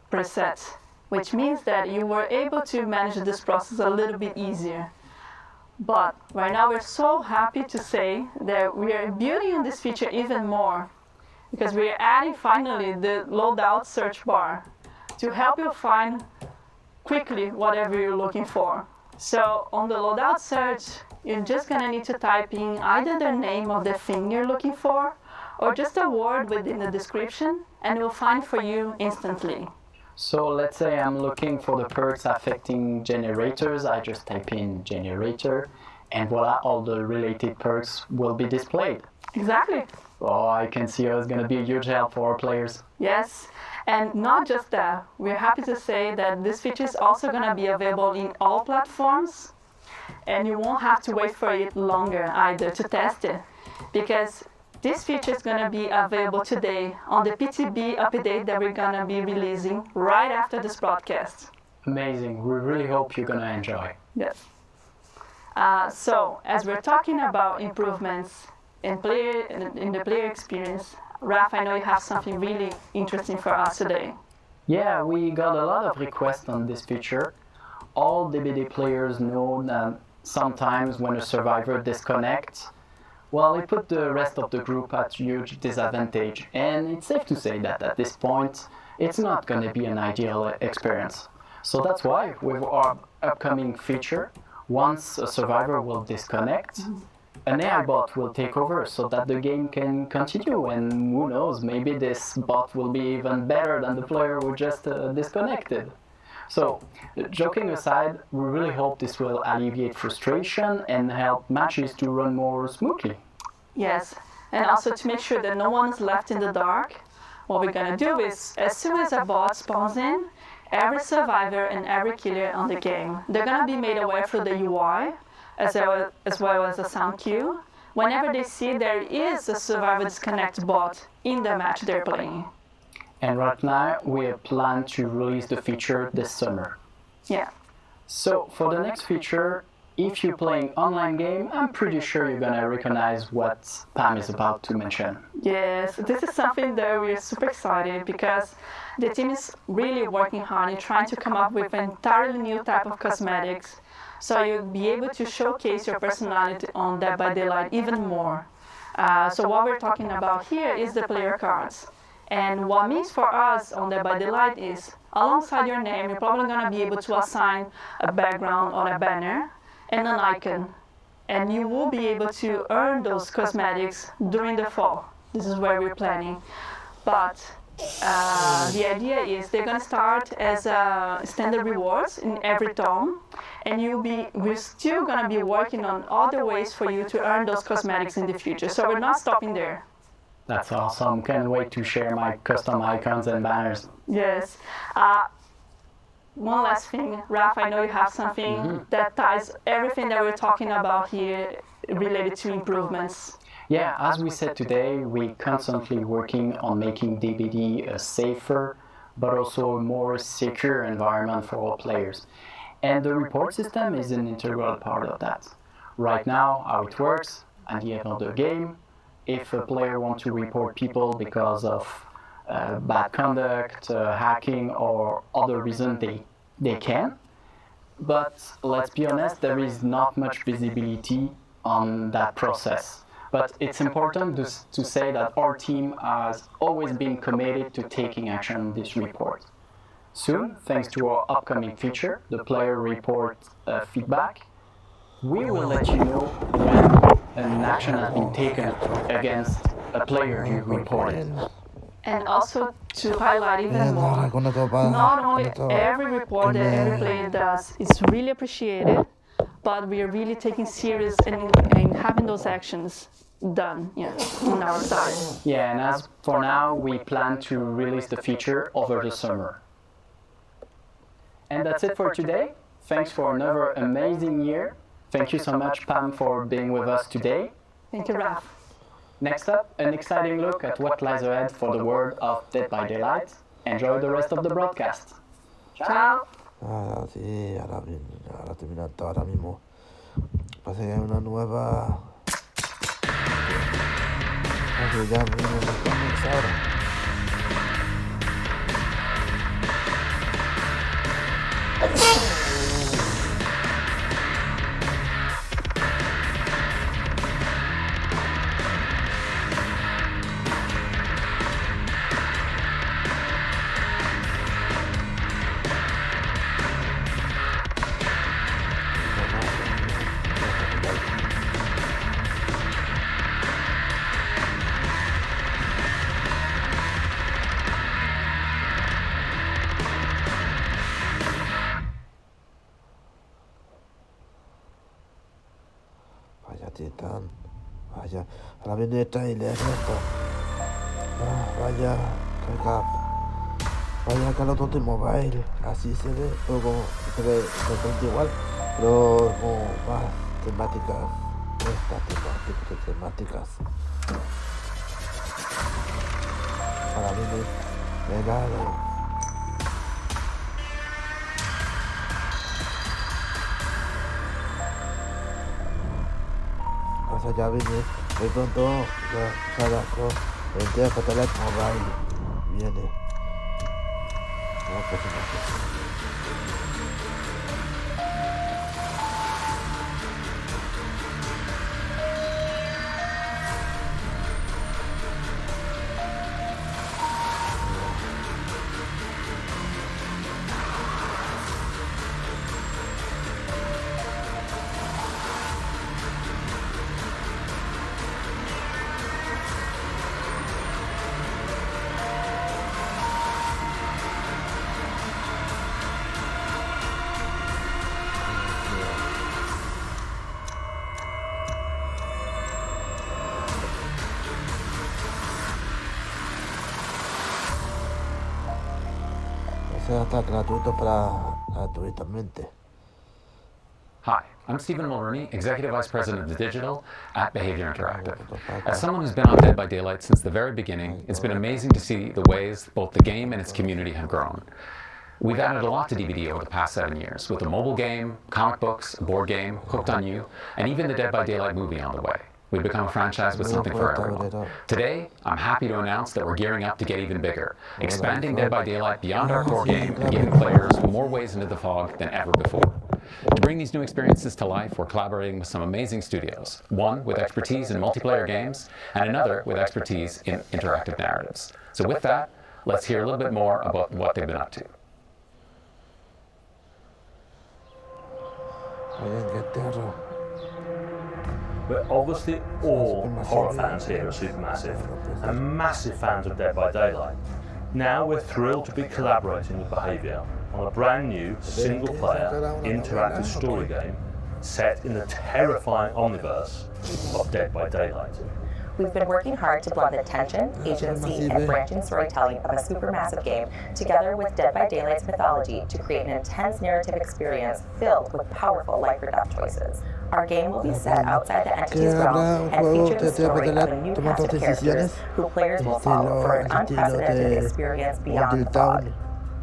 Preset, which means that you were able to manage this process a little bit easier. But right now, we're so happy to say that we are building on this feature even more, because we're adding finally the loadout search bar to help you find quickly whatever you're looking for. So on the loadout search, you're just gonna need to type in either the name of the thing you're looking for or just a word within the description, and it will find for you instantly. So let's say I'm looking for the perks affecting generators. I just type in generator, and voila, all the related perks will be displayed. Exactly. Oh, I can see it's going to be a huge help for our players. Yes, and not just that, we're happy to say that this feature is also going to be available in all platforms. and you won't have to wait for it longer either to test it, because this feature is going to be available today on the PTB update that we're going to be releasing right after this broadcast. Amazing. We really hope you're going to enjoy. Yes. So, as we're talking about improvements in the player experience, Raph, I know you have something really interesting for us today. Yeah, we got a lot of requests on this feature. All DBD players know that sometimes when a survivor disconnects, well, it put the rest of the group at huge disadvantage, and it's safe to say that at this point, it's not going to be an ideal experience. So that's why, with our upcoming feature, once a survivor will disconnect, an AI bot will take over so that the game can continue, and who knows, maybe this bot will be even better than the player who just disconnected. So, joking aside, we really hope this will alleviate frustration and help matches to run more smoothly. Yes, and also to make sure that no one's left in the dark, what we're going to do is, as soon as a bot spawns in, every survivor and every killer on the game, they're going to be made aware through the UI, as well as a sound cue, whenever they see there is a survivor disconnect bot in the match they're playing. And right now, we plan to release the feature this summer. Yeah. So, for the next feature, if you're playing online game, I'm pretty sure you're gonna recognize what Pam is about to mention. Yes, this is something that we're super excited because the team is really working hard in trying to come up with an entirely new type of cosmetics, so you'll be able to showcase your personality on Dead by Daylight even more. So what we're talking about here is the player cards. And what means for us on Dead by Daylight is, alongside your name, you're probably going to be able to assign a background or a banner and an icon. And you will be able to earn those cosmetics during the fall. This is where we're planning. But the idea is they're going to start as standard rewards in every tome. And we're still going to be working on other ways for you to earn those cosmetics in the future. So we're not stopping there. That's awesome. Can't wait to share my custom icons and banners. Yes. One last thing, Raph, I know you have something that ties everything that we're talking about here related to improvements. Yeah, as we said today, we're constantly working on making DBD a safer, but also a more secure environment for all players. And the report system is an integral part of that. Right now, how it works, at the end of the game, if a player wants to report people because of bad conduct, hacking, or other reason, they can. But let's be honest, there is not much visibility on that process. But it's important to say that our team has always been committed to taking action on this report. Soon, thanks to our upcoming feature, the player report feedback, we will let you know when an action has been taken against a player you reported. And also to highlight even more, not only every report that every player does is really appreciated, but we are really taking serious and having those actions done on our side. Yeah, and as for now, we plan to release the feature over the summer. And that's it for today. Thanks for another amazing year. Thank you so much, Pam, for being with us today. Thank you, Raph. Next up, an exciting look at what lies ahead for the world of Dead by Daylight. Enjoy the rest of the broadcast. Ciao. Sí, ahora terminando ahora mismo. Pasa que hay una nueva. Ya ahora. Titán, vaya, ahora viene el trailer esto. Vaya, Call of Duty Mobile, así se ve, o como se ve bastante igual. pero como más temáticas, estas tipos de temáticas. Para mí me da cosa ya viene muy pronto ya Sarako el Dead by Daylight Mobile viene como personaje. Gratuitamente. Hi, I'm Stephen Mulroney, Executive Vice President of Digital at Behavior Interactive. As someone who's been on Dead by Daylight since the very beginning, it's been amazing to see the ways both the game and its community have grown. We've added a lot to DVD over the past 7 years, with a mobile game, comic books, a board game, Hooked on You, and even the Dead by Daylight movie on the way. We've become a franchise with something for everyone. Today, I'm happy to announce that we're gearing up to get even bigger, expanding Dead by Daylight beyond our core game and giving players more ways into the fog than ever before. To bring these new experiences to life, we're collaborating with some amazing studios, one with expertise in multiplayer games, and another with expertise in interactive narratives. So with that, let's hear a little bit more about what they've been up to. We're obviously all horror fans here at Supermassive, and massive fans of Dead by Daylight. Now we're thrilled to be collaborating with Behavior on a brand new single-player interactive story game set in the terrifying omniverse of Dead by Daylight. We've been working hard to blend the tension, agency, and branching storytelling of a supermassive game together with Dead by Daylight's mythology to create an intense narrative experience filled with powerful life or death choices. Our game will be set outside the entity's realm and feature the story of a new cast of characters who players will follow for an unprecedented experience beyond the fog.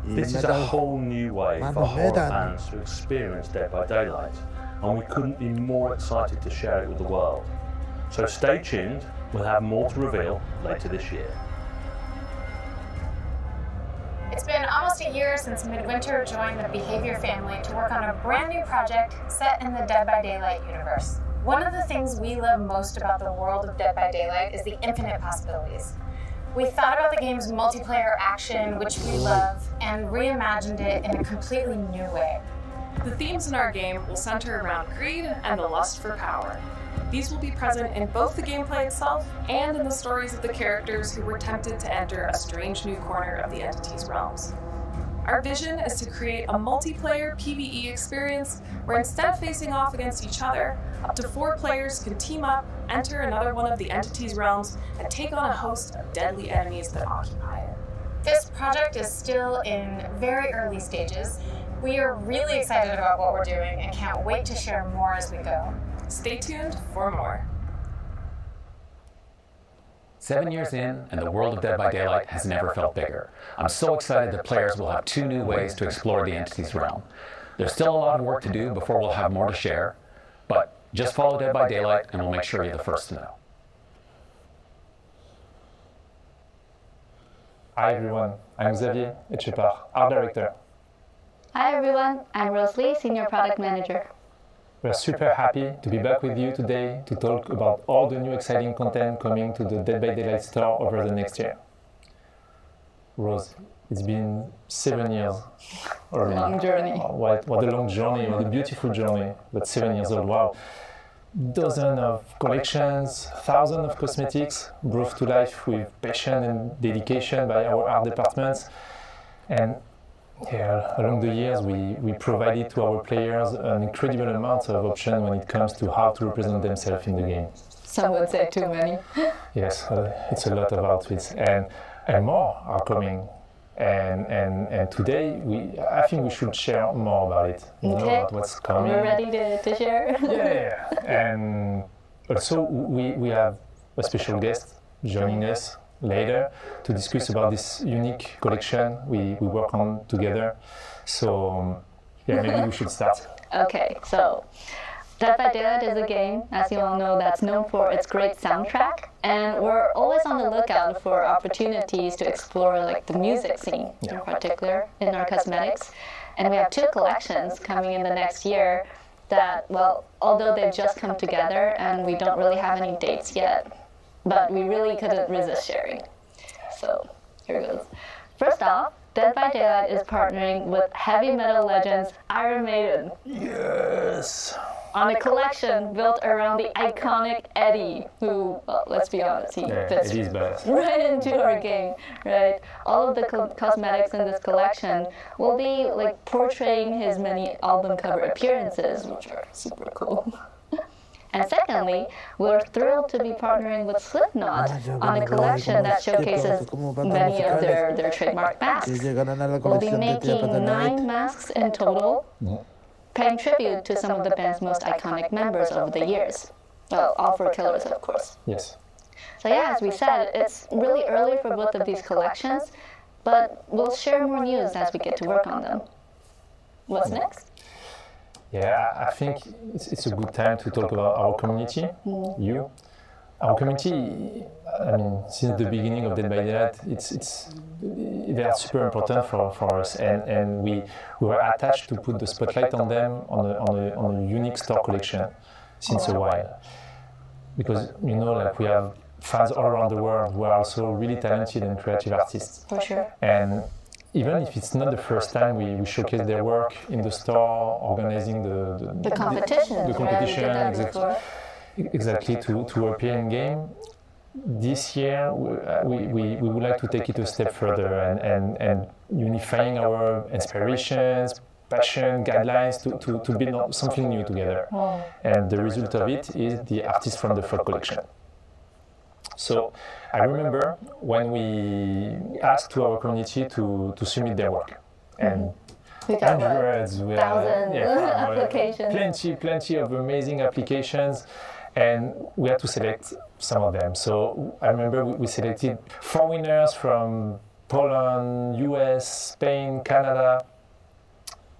This is a whole new way for horror fans to experience Dead by Daylight, and we couldn't be more excited to share it with the world. So stay tuned, we'll have more to reveal later this year. It's been almost a year since Midwinter joined the Behavior family to work on a brand new project set in the Dead by Daylight universe. One of the things we love most about the world of Dead by Daylight is the infinite possibilities. We thought about the game's multiplayer action, which we love, and reimagined it in a completely new way. The themes in our game will center around greed and the lust for power. These will be present in both the gameplay itself and in the stories of the characters who were tempted to enter a strange new corner of the entity's realms. Our vision is to create a multiplayer PvE experience where instead of facing off against each other, up to 4 players can team up, enter another one of the entity's realms, and take on a host of deadly enemies that occupy it. This project is still in very early stages. We are really excited about what we're doing and can't wait to share more as we go. Stay tuned for more. 7 years in, and the world of Dead by Daylight has never felt bigger. I'm so excited that players will have 2 new ways to explore the entity's realm. There's still a lot of work to do before we'll have more to share, but just follow Dead by Daylight and we'll make sure you're the first to know. Hi everyone, I'm Xavier Etchepart, Art Director. Hi everyone, I'm Rosalie, Senior Product Manager. We're super happy to be back with you today to talk about all the new exciting content coming to the Dead by Daylight store over the next year. Rose, it's been 7 years already. Long journey. What a long journey, what a beautiful journey, but 7 years old, wow. Dozens of collections, thousands of cosmetics brought to life with passion and dedication by our art departments. And yeah, along the years, we provided to our players an incredible amount of options when it comes to how to represent themselves in the game. Some would say too many. Yes, it's a lot of outfits, and more are coming. And today, I think we should share more about it, about what's coming. We're ready to share. Yeah. And also, we have a special guest joining us later to discuss about this unique collection we work on together. So, yeah, maybe we should start. Okay, so Dead by Daylight is a game, as you all know, that's known for its great soundtrack, and we're always on the lookout for opportunities to explore like the music scene in particular in our cosmetics. And we have 2 collections coming in the next year that, well, although they've just come together and we don't really have any dates yet, but we really couldn't resist sharing. So here goes. First off, Dead by Daylight is partnering with heavy metal legends Iron Maiden. Yes! On a collection built around the iconic Eddie, who, well, let's be honest, he fits right into our game, right? All of the cosmetics in this collection will be like portraying his many album cover appearances, which are super cool. And secondly, we're thrilled to be partnering with Slipknot on a collection that showcases many of their trademark masks. We'll be making 9 masks in total, paying tribute to some of the band's most iconic members over the years. Well, all 4 killers, of course. Yes. So yeah, as we said, it's really early for both of these collections, but we'll share more news as we get to work on them. What's next? Yeah, I think it's a good time to talk about our community, you. Our community, I mean, since the beginning of Dead by Daylight, they are super important for us, and we were attached to put the spotlight on them on a unique store collection since a while. Because, like we have fans all around the world who are also really talented and creative artists. For sure. And even if it's not the first time we showcase their work in the store, organizing the competition. The competition, exactly to appear in game. This year, we would like to take it a step further and unifying our inspirations, passion, guidelines to build something new together. Wow. And the result of it is the artists from the folk collection. So I remember when we asked to our community to submit their work, and hundreds, thousands applications. Plenty of amazing applications, and we had to select some of them. So I remember we selected 4 winners from Poland, US, Spain, Canada.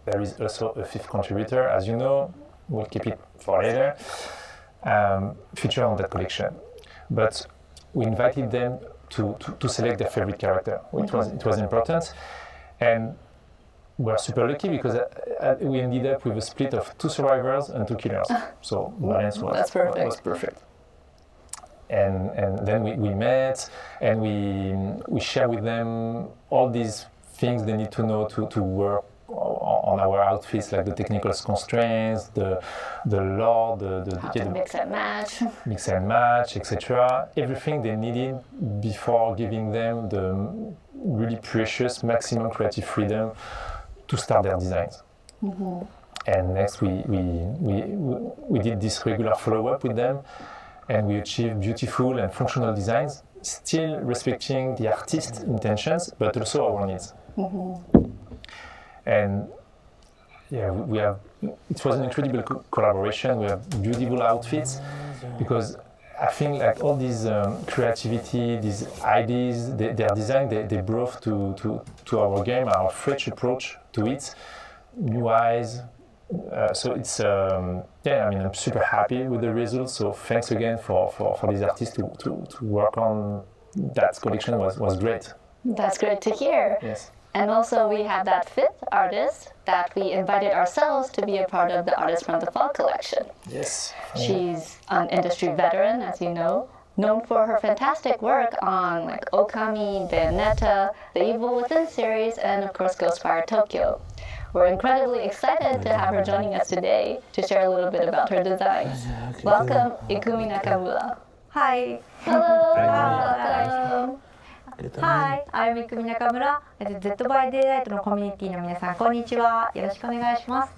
There is also a 5th contributor, as you know. We'll keep it for later. Featured on that collection, but we invited them to select their favorite character. It was important, and we're super lucky because we ended up with a split of 2 survivors and 2 killers. So balance was perfect. And then we met and we share with them all these things they need to know to work on our outfits, like the technical constraints, the lore, the mix and match, etc. Everything they needed before giving them the really precious maximum creative freedom to start their designs. Mm-hmm. And next we did this regular follow-up with them, and we achieved beautiful and functional designs, still respecting the artist's intentions, but also our needs. Mm-hmm. And yeah, it was an incredible collaboration. We have beautiful outfits, because I think like all these creativity, these ideas, their design, they brought to our game, our fresh approach to it, new eyes. So it's I'm super happy with the results. So thanks again for these artists to work on that collection was great. That's great to hear. Yes. And also we have that 5th artist that we invited ourselves to be a part of the Artists from the Fall collection. Yes. She's an industry veteran, as you know, known for her fantastic work on like Okami, Bayonetta, the Evil Within series, and of course Ghostfire Tokyo. We're incredibly excited to have her joining us today to share a little bit about her designs. Welcome, Ikumi Nakamura. Hi. Hello. Welcome. Hi, I'm Ikumi Nakamura. Dead by Daylight のコミュニティの皆さん、こんにちは。よろしくお願いします。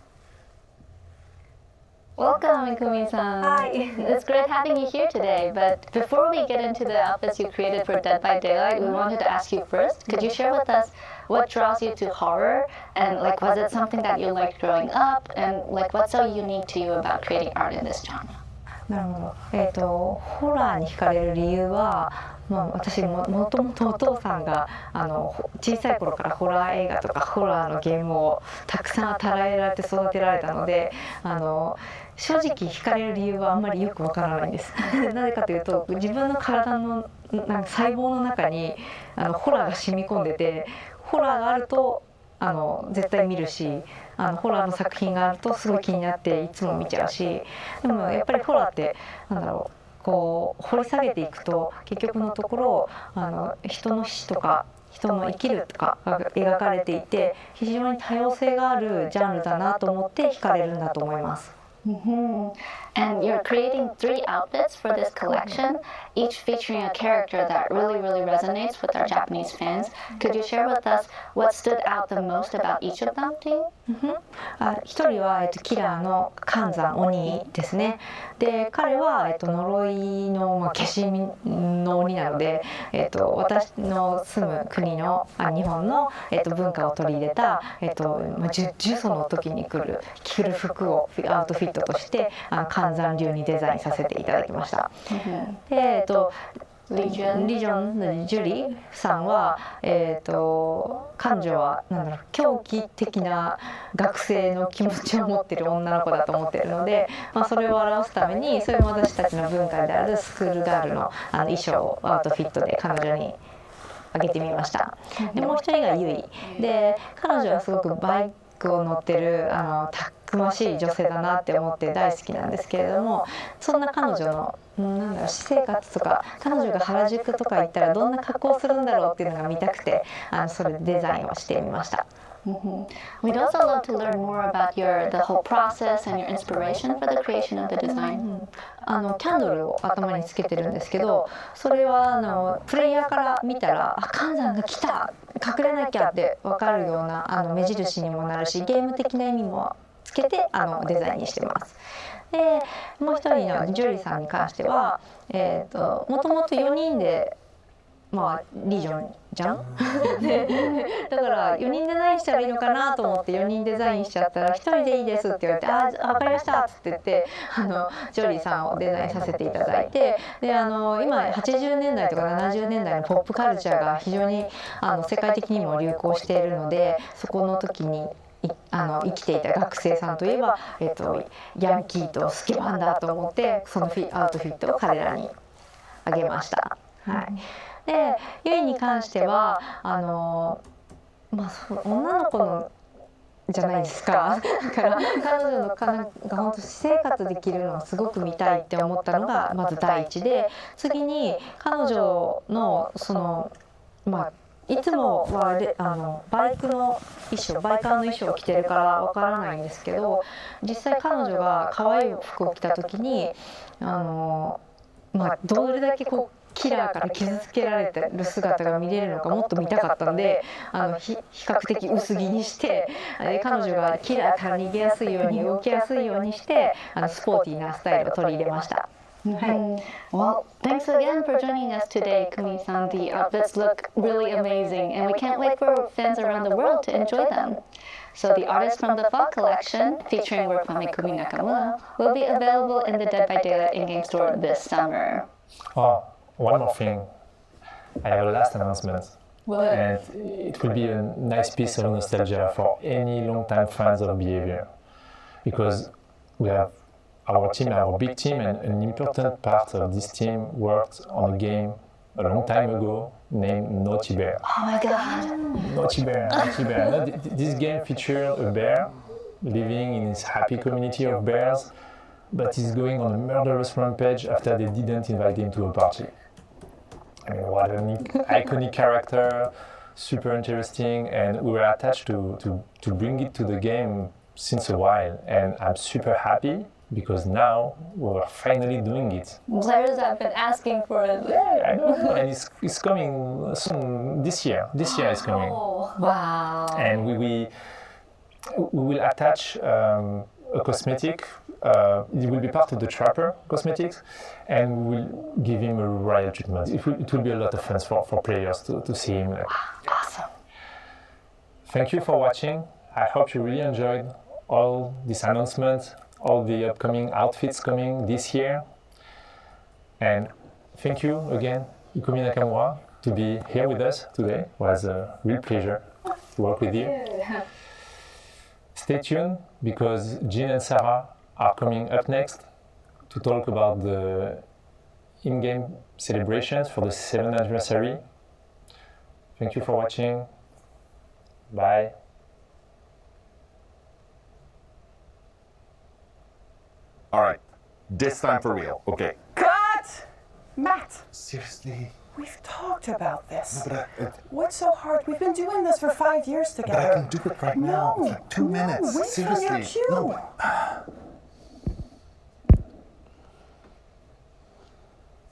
Welcome, Ikumi-san. Hi. It's great having you here today. But before we get into the outfits you created for Dead by Daylight, we wanted to ask you first, could you share with us what draws you to horror, and like was it something that you liked growing up, and like what's so unique to you about creating art in this genre? なるほど。ホラーに惹かれる理由は、私もともとお父さんが小さい頃からホラー映画とかホラーのゲームをたくさん与えられて育てられたので、正直惹かれる理由はあんまりよくわからないんです。なぜかというと、自分の体の細胞の中にホラーが染み込んでて、ホラーがあると絶対見るし、ホラーの作品があるとすごい気になっていつも見ちゃうし、でもやっぱりホラーってこう掘り下げていくと結局のところ人の死とか人の生きるとかが描かれていて、非常に多様性があるジャンルだなと思って惹かれるんだと思います。And you're creating 3 outfits for this collection, each featuring a character that really resonates with our Japanese fans. Could you share with us what stood out the most about each of them to you? 一人はキラーの寒山鬼ですね。で、彼は呪いの化身の鬼なので、私の住む国の日本の文化を取り入れた呪詛の時に着る服をアウトフィットとして寒山流にデザインさせていただきました。で、リジョンのジュリーさんは、彼女は狂気的な学生の気持ちを持っている女の子だと思っているので、それを表すためにそういう私たちの文化であるスクールガールの衣装をアウトフィットで彼女にあげてみました。で、もう一人がユイで、彼女はすごくバイクを乗ってるたくましい女性だなって思って大好きなんですけれども、そんな彼女の私生活とか、彼女が原宿とか行ったらどんな格好をするんだろうっていうのが見たくて、それでデザインをしてみました。We'd also love to learn more about the whole process and your inspiration for the creation of the design. キャンドルを頭につけてるんですけど、それはプレイヤーから見たら寒山が来た、隠れなきゃって分かるような目印にもなるし、ゲーム的な意味もつけてデザインにしてます。で、もう一人のジュリーさんに関しては、もともと4人でリージョンじゃんだから4人デザインしたらいいのかなと思って4人デザインしちゃったら、1人でいいですって言われて、分かりましたっつって言ってジョリーさんをデザインさせていただいて、で今80年代とか70年代のポップカルチャーが非常に世界的にも流行しているので、そこの時に生きていた学生さんといえば、ヤンキーとスケバンだと思って、そのアウトフィットを彼らにあげました。はい。で、ユイに関しては女の子のじゃないですか。だから彼女のが本当私生活できるのをすごく見たいって思ったのがまず第一で、次に彼女のいつもはバイカーの衣装を着てるからわからないんですけど、実際彼女が可愛い服を着た時にどれだけキラーから傷つけられてる姿が見れるのかもっと見たかったので、比較的薄着にして彼女がキラーから逃げやすいように動きやすいようにしてスポーティーなスタイルを取り入れました。Well, thanks again for joining us today, Kumi-san. The outfits look really amazing, and we can't wait for fans around the world to enjoy them. So the artists from the Fall collection, featuring work by Mikumi Nakamura, will be available in the Dead by Daylight in-game store this summer. Oh, one more thing. I have a last announcement. What? And it will be a nice piece of nostalgia for any long-time fans of Behavior. Because we have our team, our big team, and an important part of this team worked on a game a long time ago named Naughty Bear. Oh my god! Naughty Bear. Now, this game featured a bear living in his happy community of bears, but he's going on a murderous rampage after they didn't invite him to a party. I mean, what an iconic character, super interesting, and we were attached to bring it to the game since a while, and I'm super happy because now we're finally doing it. Players have been asking for it. Yeah, I know, and it's coming soon this year. This year is coming. Oh, wow. And we will attach a cosmetic. It will be part of the Trapper cosmetics, and we will give him a royal treatment. It will be a lot of fun for players to see him. Awesome. thank you for watching. I hope you really enjoyed all these announcements, all the upcoming outfits coming this year. And thank you again, Ikumi Nakamura, to be here with us today. It was a real pleasure to work with you. Stay tuned, because Jean and Sarah are coming up next to talk about the in-game celebrations for the 7th anniversary. Thank you for watching. Bye. All right, this time for real, okay. Cut! Matt, Seriously? we've talked about this. No, but What's so hard? We've been doing this for 5 years together. But I can do it right now. No, Like 2 minutes. wait for your Seriously. cue. No.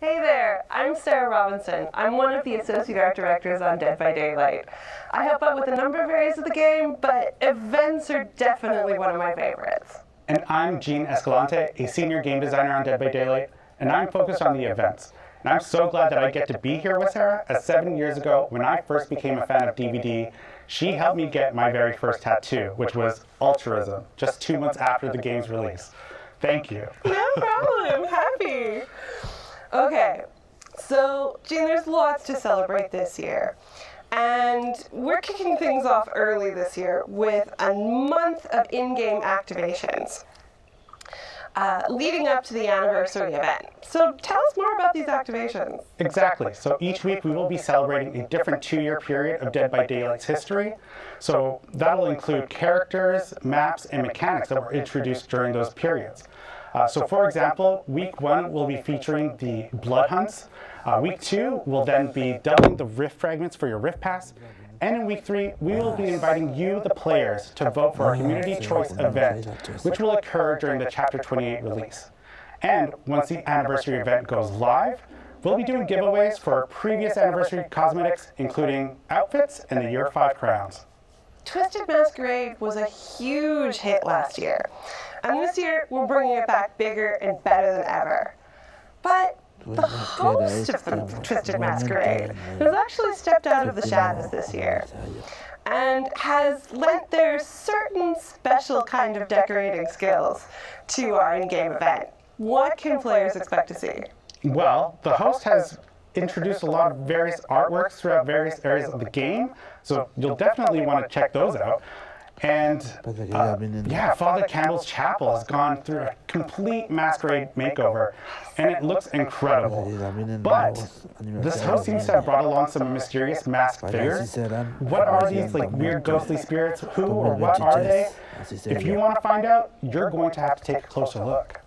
Hey there, I'm Sarah Robinson. I'm one of the associate art directors on Dead by Daylight. I help out with a number of areas of the game, but events are definitely one of my favorites. And I'm Gene Escalante, a senior game designer on Dead by Daylight, and I'm focused on the events. And I'm so glad that I get to be here with Sarah, as 7 years ago, when I first became a fan of DVD, she helped me get my very first tattoo, which was altruism, just 2 months after the game's release. Thank you. No problem, happy. Okay, so Gene, there's lots to celebrate this year. And we're kicking things off early this year with a month of in-game activations leading up to the anniversary event. So tell us more about these activations. Exactly. So each week we will be celebrating a different 2-year period of Dead by Daylight's history. So that'll include characters, maps, and mechanics that were introduced during those periods. So for example, week 1 will be featuring the Blood Hunts. Week 2 will then be doubling the Rift fragments for your Rift Pass. And in week 3, we will be inviting you, the players, to vote for our Community Choice event, which will occur during the Chapter 28 release. And once the anniversary event goes live, we'll be doing giveaways for previous anniversary cosmetics, including outfits and the Year 5 crowns. Twisted Masquerade was a huge hit last year. And this year, we're bringing it back bigger and better than ever. But the host of the Twisted Masquerade has actually stepped out of the shadows this year and has lent their certain special kind of decorating skills to our in-game event. What can players expect to see? Well, the host has introduced a lot of various artworks throughout various areas of the game, so you'll definitely want to check those out. And Father Campbell's Chapel has gone through a complete masquerade makeover, and it looks incredible. But this host seems to have brought along some mysterious masked figures. What are these like weird ghostly spirits? Who or what are they? If you want to find out, you're going to have to take a closer look.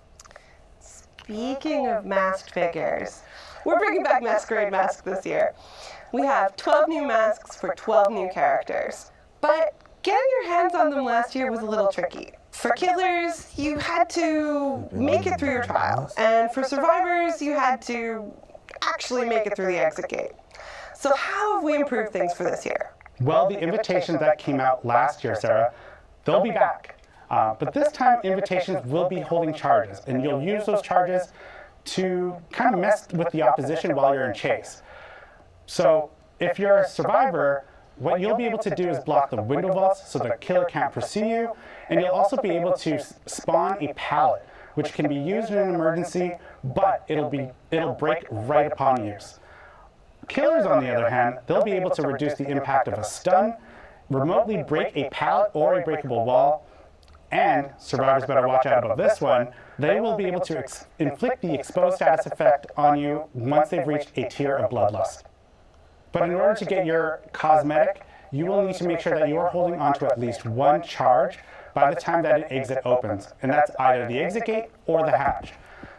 Speaking of masked figures, we're bringing back Masquerade Mask this year. We have 12 new masks for 12 new characters. But getting your hands on them last year was a little tricky. For killers, you had to make it through your trial. And for survivors, you had to actually make it through the exit gate. So how have we improved things for this year? Well, the invitations that came out last year, Sarah, they'll be back. But this time, invitations will be holding charges, and you'll use those charges to kind of mess with the opposition while you're in chase. So if you're a survivor, what you'll be able to do is block the window vaults so the killer can't pursue you, and you'll also be able to spawn a pallet, which can be used in an emergency, but it'll break right upon use. Killers, on the other hand, they'll be able to reduce the impact of a stun, remotely break a pallet or a breakable wall, and survivors better watch out about this one, they will be able to inflict the exposed status effect on you once they've reached a tier of bloodlust. But in order to get your cosmetic, you will need to make sure that you are holding onto at least one charge by the time that an exit opens, and that's either the exit gate or the hatch.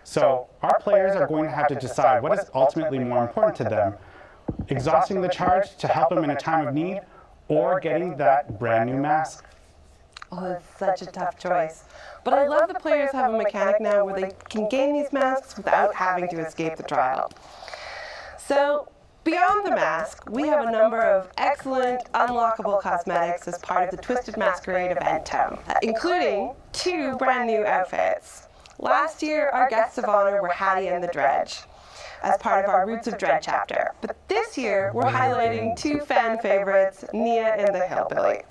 So our players are going to have to decide what is ultimately more important to them, exhausting the charge to help them in a time of need, or getting that brand new mask. Oh, it's such a tough choice. But I love the players have a mechanic now where they can gain these masks without having to escape the trial. So, beyond the mask, we have a number of excellent unlockable cosmetics as part of the Twisted Masquerade event tome, including 2 brand new outfits. Last year, our guests of honor were Hattie and the Dredge, as part of our Roots of Dread chapter. But this year, we're highlighting 2 fan favorites, Nia and the Hillbilly.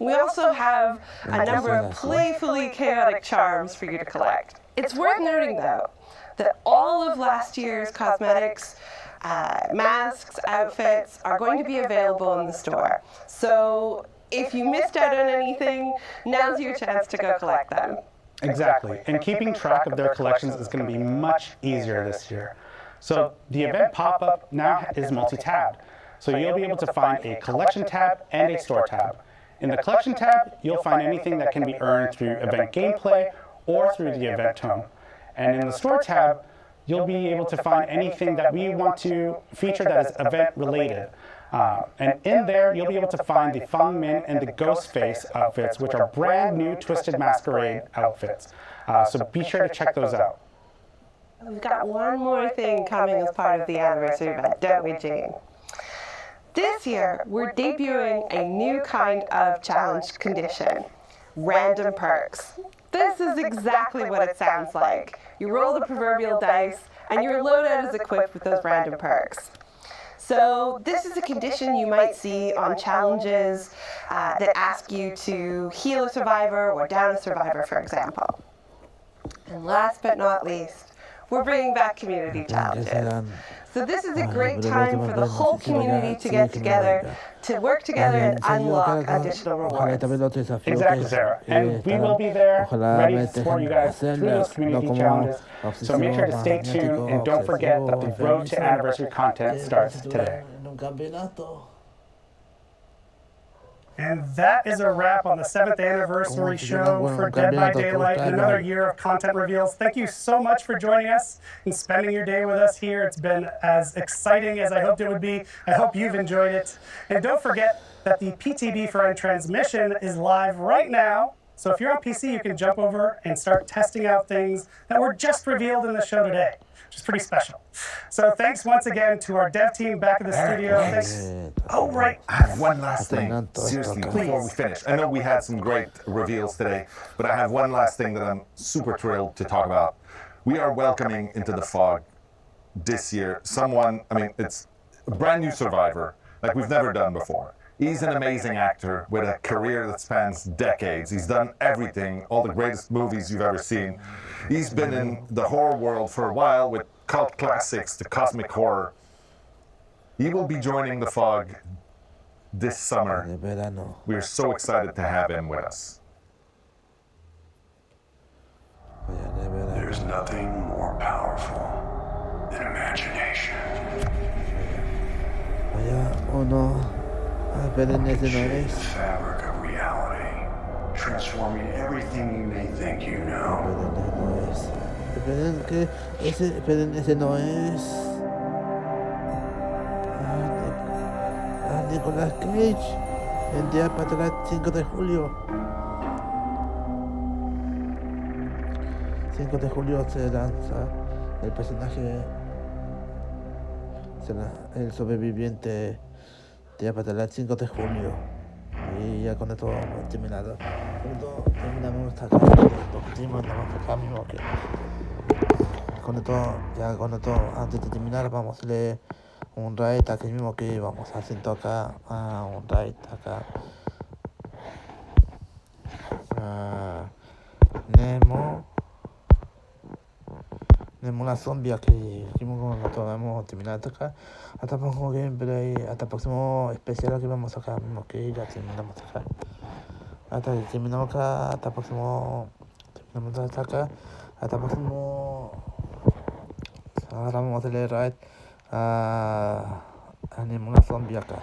We also have a number of playfully chaotic charms for you to collect. It's worth noting, though, that all of last year's cosmetics, masks, outfits are going to be available in the store. So if you missed out on anything, now's your chance to go collect them. Exactly, and keeping track of their collections is going to be much easier this year. So the event pop-up now is multi-tabbed. So you'll be able to find a collection tab and a store tab. In the collection tab, you'll find anything that can be earned through event gameplay or through the event tome. And in the store tab, you'll be able to find anything that we want to feature that is event related. And in there, you'll be able to find the Feng Min and the Ghost Face outfits, which are brand new Twisted Masquerade outfits. So be sure to check those out. We've got one more thing coming as part of the anniversary event, don't we, Jean? This year, we're debuting a new kind of challenge condition, random perks. This is exactly what it sounds like. You roll the proverbial dice, and your loadout is equipped with those random perks. So this is a condition you might see on challenges that ask you to heal a survivor or down a survivor, for example. And last but not least, we're bringing back community challenges. So this is a great time for the whole community to get together, to work together and unlock additional rewards. Exactly, Sarah. And we will be there ready to support you guys through those community challenges. So make sure to stay tuned and don't forget that the road to anniversary content starts today. And that is a wrap on the 7th anniversary show for Dead by Daylight, another year of content reveals. Thank you so much for joining us and spending your day with us here. It's been as exciting as I hoped it would be. I hope you've enjoyed it. And don't forget that the PTB for End transmission is live right now. So if you're on PC, you can jump over and start testing out things that were just revealed in the show today, which is pretty special. So thanks once again to our dev team back in the studio. Thanks. Oh, right. I have one last thing, seriously, before we finish. I know we had some great reveals today, but I have one last thing that I'm super thrilled to talk about. We are welcoming into the fog this year someone, I mean, it's a brand new survivor, like we've never done before. He's an amazing actor with a career that spans decades. He's done everything, all the greatest movies you've ever seen. He's been in the horror world for a while with cult classics to cosmic horror. He will be joining the fog this summer. We're so excited to have him with us. There's nothing more powerful than imagination. Oh no. Change the fabric of reality, transforming everything you may think you know. Esperen, ese no es. Nicolas Cage, el día para atrás 5 de julio. 5 de julio se lanza el personaje, será el sobreviviente. Ya para el 5 de julio y ya con esto hemos terminado. Con esto terminamos esta acá, mismo que con esto antes de terminar vamos a leer un raid aquí mismo que vamos haciendo acá, un raid acá. Nemo la zombie aquí, como nosotros hemos terminado acá. Hasta el próximo gameplay, hasta el próximo especial que vamos acá mismo que ya terminamos acá. Hasta que terminamos acá, hasta el próximo, terminamos acá, hasta el próximo. Ahora vamos a leer raid a Nemo la zombie acá.